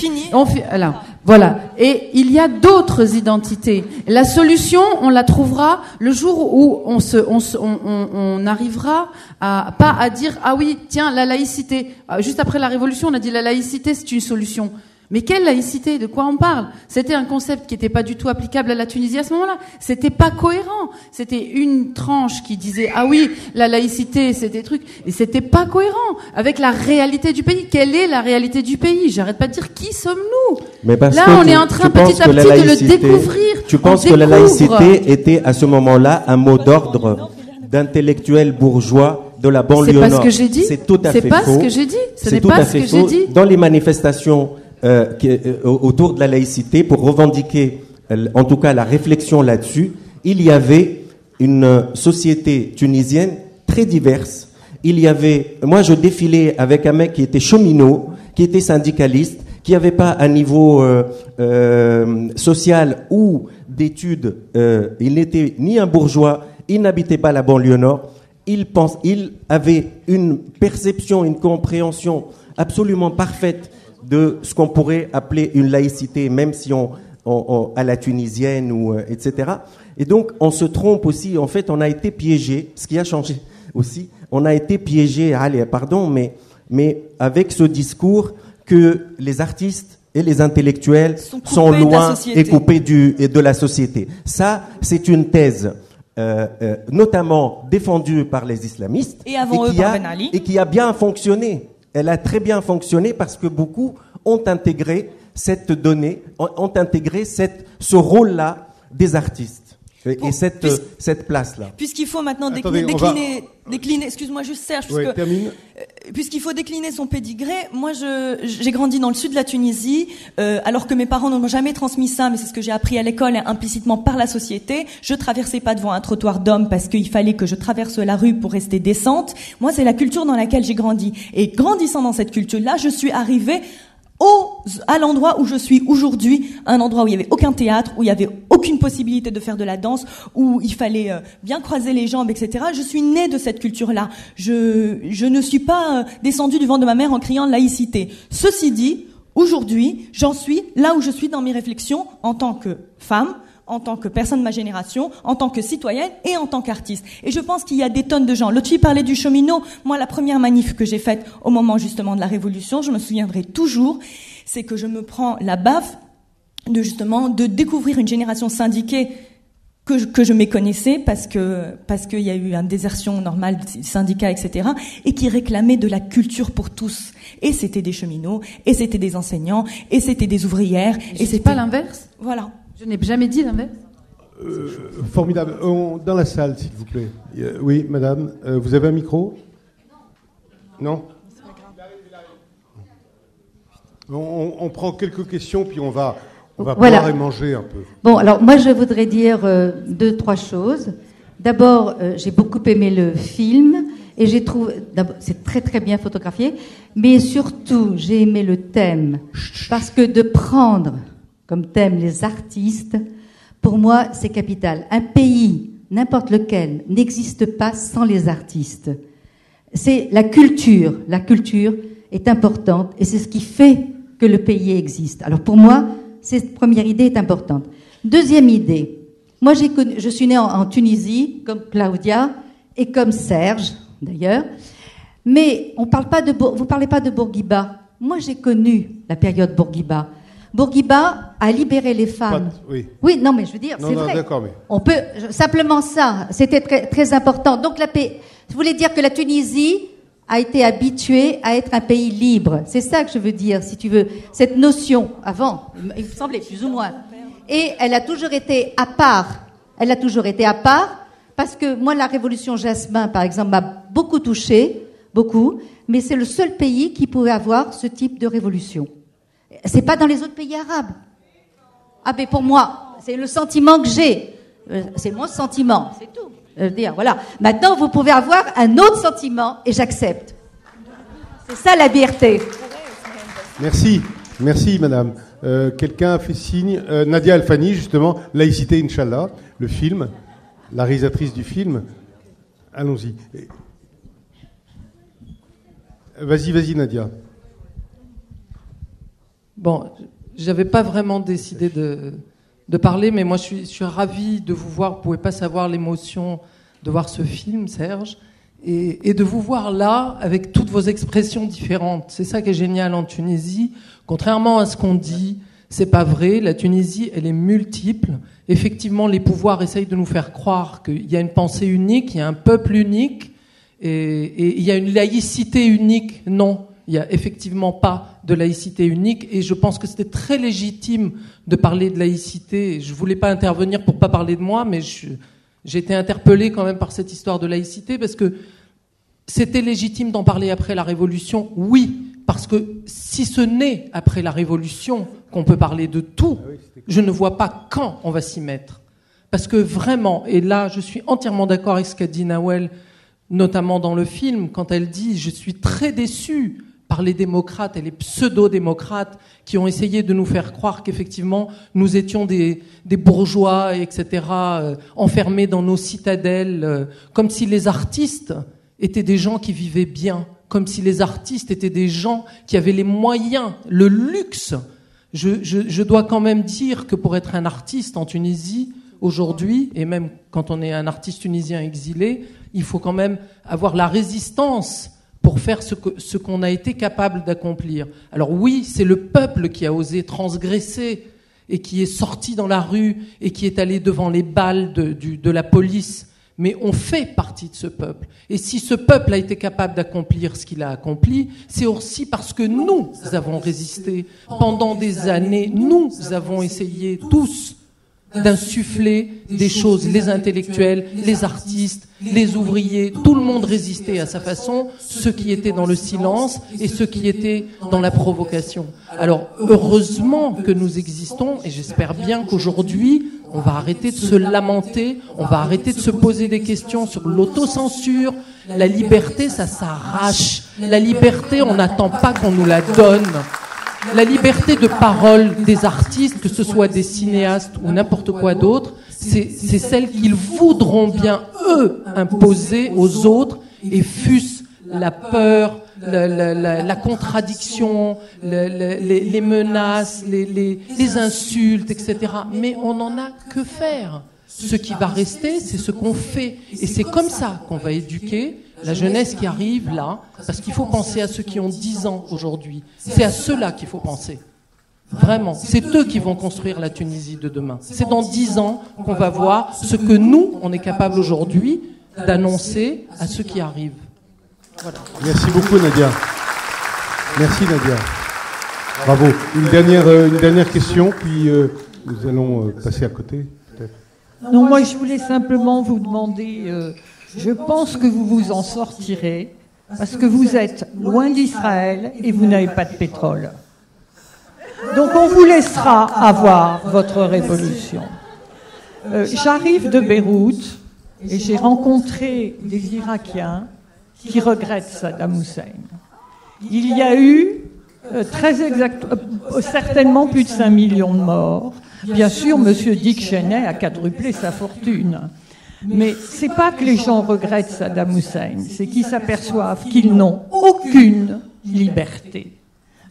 Alors, voilà. Et il y a d'autres identités. La solution, on la trouvera le jour où on arrivera pas à dire, ah oui, tiens, la laïcité. Juste après la Révolution, on a dit la laïcité, c'est une solution. Mais quelle laïcité? De quoi on parle? C'était un concept qui n'était pas du tout applicable à la Tunisie à ce moment-là. C'était pas cohérent. C'était une tranche qui disait, ah oui, la laïcité, c'est des trucs. Et c'était pas cohérent avec la réalité du pays. Quelle est la réalité du pays? J'arrête pas de dire qui sommes-nous? Mais parce là, on est en train petit à petit de le découvrir. Tu penses que la laïcité était à ce moment-là un mot d'ordre d'intellectuels bourgeois de la banlieue nord? C'est pas ce que j'ai dit. C'est tout à fait faux. C'est pas ce que j'ai dit. Ce n'est pas ce que j'ai dit. Dans les manifestations autour de la laïcité, pour revendiquer en tout cas la réflexion là-dessus, il y avait une société tunisienne très diverse. Moi je défilais avec un mec qui était cheminot, qui était syndicaliste, qui n'avait pas un niveau social ou d'études, il n'était ni un bourgeois, il n'habitait pas la banlieue nord, il avait une perception, une compréhension absolument parfaite de ce qu'on pourrait appeler une laïcité, même si à la tunisienne ou etc. Et donc on se trompe aussi. En fait, on a été piégé. Ce qui a changé aussi, on a été piégé. Allez, pardon, mais avec ce discours que les artistes et les intellectuels sont loin et coupés de la société. Ça, c'est une thèse. Notamment défendue par les islamistes et qui a bien fonctionné. Elle a très bien fonctionné parce que beaucoup ont intégré cette donnée, ont intégré ce rôle-là des artistes et cette place-là. Puisqu'il faut maintenant décliner, excuse-moi juste Serge, puisqu'il faut décliner son pédigré, moi j'ai grandi dans le sud de la Tunisie, alors que mes parents n'ont jamais transmis ça, mais c'est ce que j'ai appris à l'école implicitement par la société. Je traversais pas devant un trottoir d'hommes parce qu'il fallait que je traverse la rue pour rester décente. Moi, c'est la culture dans laquelle j'ai grandi. Et grandissant dans cette culture-là, je suis arrivée à l'endroit où je suis aujourd'hui, un endroit où il y avait aucun théâtre, où il y avait aucune possibilité de faire de la danse, où il fallait bien croiser les jambes, etc. Je suis née de cette culture-là. Je ne suis pas descendue du ventre de ma mère en criant laïcité. Ceci dit, aujourd'hui, j'en suis là où je suis dans mes réflexions en tant que femme, en tant que personne de ma génération, en tant que citoyenne et en tant qu'artiste. Et je pense qu'il y a des tonnes de gens. L'autre fille parlait du cheminot. Moi, la première manif que j'ai faite au moment justement de la Révolution, je me souviendrai toujours, c'est que je me prends la baffe de découvrir une génération syndiquée que je méconnaissais parce qu'il y a eu une désertion normale des syndicats, etc., et qui réclamait de la culture pour tous. Et c'était des cheminots, et c'était des enseignants, et c'était des ouvrières. Et c'est pas l'inverse? Voilà. Je n'ai jamais dit l'inverse. Formidable. Dans la salle, s'il vous plaît. Oui, madame, vous avez un micro? Non? On prend quelques questions, puis on va pouvoir manger un peu. Bon, alors moi, je voudrais dire 2-3 choses. D'abord, j'ai beaucoup aimé le film, et j'ai trouvé... C'est très très bien photographié, mais surtout, j'ai aimé le thème. Parce que de prendre comme thème les artistes, pour moi, c'est capital. Un pays, n'importe lequel, n'existe pas sans les artistes. C'est la culture. La culture est importante et c'est ce qui fait que le pays existe. Alors pour moi, cette première idée est importante. Deuxième idée, Moi, je suis née en Tunisie, comme Claudia, et comme Serge, d'ailleurs. Mais vous parlez pas de Bourguiba. Moi, j'ai connu la période Bourguiba. Bourguiba a libéré les femmes. Oui, non, mais je veux dire, c'est vrai. D'accord, mais... On peut simplement ça. C'était très, très important. Donc, je voulais dire que la Tunisie a été habituée à être un pays libre. C'est ça que je veux dire, si tu veux. Cette notion, avant, il me semblait plus ou moins. Et elle a toujours été à part. Elle a toujours été à part, parce que moi, la révolution Jasmin, par exemple, m'a beaucoup touchée, beaucoup, mais c'est le seul pays qui pouvait avoir ce type de révolution. C'est pas dans les autres pays arabes. Ah, mais pour moi, c'est le sentiment que j'ai. C'est mon sentiment, c'est tout. Je veux dire, voilà. Maintenant, vous pouvez avoir un autre sentiment, et j'accepte. C'est ça la liberté. Merci, merci madame. Quelqu'un a fait signe, Nadia Alfani, justement, Laïcité, Inch'Allah, le film, la réalisatrice du film. Allons-y. Vas-y, Nadia. Bon, j'avais pas vraiment décidé de parler, mais moi je suis ravie de vous voir. Vous pouvez pas savoir l'émotion de voir ce film, Serge, et de vous voir là avec toutes vos expressions différentes. C'est ça qui est génial en Tunisie. Contrairement à ce qu'on dit, c'est pas vrai. La Tunisie, elle est multiple. Effectivement, les pouvoirs essayent de nous faire croire qu'il y a une pensée unique, il y a un peuple unique, et il y a une laïcité unique. Non, il n'y a effectivement pas de laïcité unique, et je pense que c'était très légitime de parler de laïcité. Je voulais pas intervenir pour pas parler de moi, mais j'ai été interpellée quand même par cette histoire de laïcité, parce que c'était légitime d'en parler après la Révolution, oui, parce que si ce n'est après la Révolution qu'on peut parler de tout, je ne vois pas quand on va s'y mettre. Parce que vraiment, et là je suis entièrement d'accord avec ce qu'a dit Nawel, notamment dans le film, quand elle dit « je suis très déçue » par les démocrates et les pseudo-démocrates qui ont essayé de nous faire croire qu'effectivement nous étions des bourgeois, etc., enfermés dans nos citadelles, comme si les artistes étaient des gens qui vivaient bien, comme si les artistes étaient des gens qui avaient les moyens, le luxe. Je dois quand même dire que pour être un artiste en Tunisie, aujourd'hui, et même quand on est un artiste tunisien exilé, il faut quand même avoir la résistance pour faire ce qu'on a été capable d'accomplir. Alors oui, c'est le peuple qui a osé transgresser et qui est sorti dans la rue et qui est allé devant les balles de la police. Mais on fait partie de ce peuple. Et si ce peuple a été capable d'accomplir ce qu'il a accompli, c'est aussi parce que nous avons résisté pendant des années. Nous avons essayé tous d'insuffler des choses, les intellectuels, les artistes, les ouvriers, tout le monde résistait à sa façon, ceux qui étaient dans le silence et ceux qui étaient dans la provocation. Alors, heureusement que nous existons, et j'espère bien qu'aujourd'hui, on va arrêter de se lamenter, on va arrêter de se poser des questions sur l'autocensure. La liberté, ça s'arrache. La liberté, on n'attend pas qu'on nous la donne. La liberté de parole des artistes, que ce soit des cinéastes ou n'importe quoi d'autre, c'est celle qu'ils voudront bien, eux, imposer aux autres, et fût-ce la peur, la contradiction, les menaces, les insultes, etc. Mais on n'en a que faire. Ce qui va rester, c'est ce qu'on fait. Et c'est comme ça qu'on va éduquer la jeunesse qui arrive là, parce qu'il faut penser à ceux qui ont 10 ans aujourd'hui. C'est à ceux-là qu'il faut penser. Vraiment. C'est eux qui vont construire la Tunisie de demain. C'est dans 10 ans qu'on va voir ce que nous, on est capable aujourd'hui d'annoncer à ceux qui arrivent. Voilà. Merci beaucoup, Nadia. Merci, Nadia. Bravo. Une dernière question, puis nous allons passer à côté, peut-être. Non, moi, je voulais simplement vous demander... je pense que vous vous en sortirez parce que vous êtes loin d'Israël et vous n'avez pas de pétrole. Donc on vous laissera avoir votre révolution. J'arrive de Beyrouth et j'ai rencontré des Irakiens qui regrettent Saddam Hussein. Il y a eu certainement plus de 5 millions de morts. Bien sûr, M. Dick Cheney a quadruplé sa fortune. Mais c'est pas que les gens regrettent Saddam Hussein, c'est qu'ils s'aperçoivent qu'ils n'ont aucune liberté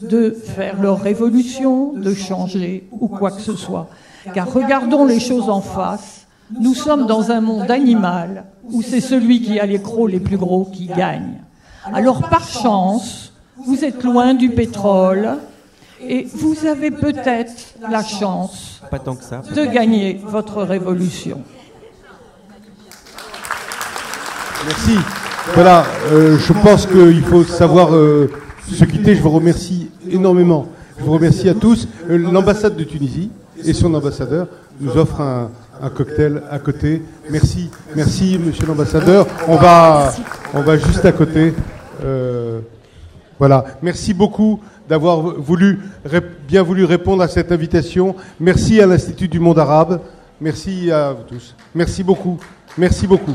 de faire leur révolution, de changer ou quoi que ce soit. Car regardons les choses en face, Nous sommes dans un monde animal où c'est celui qui a les crocs les plus gros qui gagne. Alors par chance, vous êtes loin du pétrole et vous avez peut-être la chance Pas tant que ça. de gagner votre révolution. Merci. Voilà, je pense qu'il faut savoir se quitter. Je vous remercie énormément. Je vous remercie à tous. L'ambassade de Tunisie et son ambassadeur nous offrent un cocktail à côté. Merci, merci monsieur l'ambassadeur. On va juste à côté. Voilà. Merci beaucoup d'avoir bien voulu répondre à cette invitation. Merci à l'Institut du monde arabe. Merci à vous tous. Merci beaucoup. Merci beaucoup.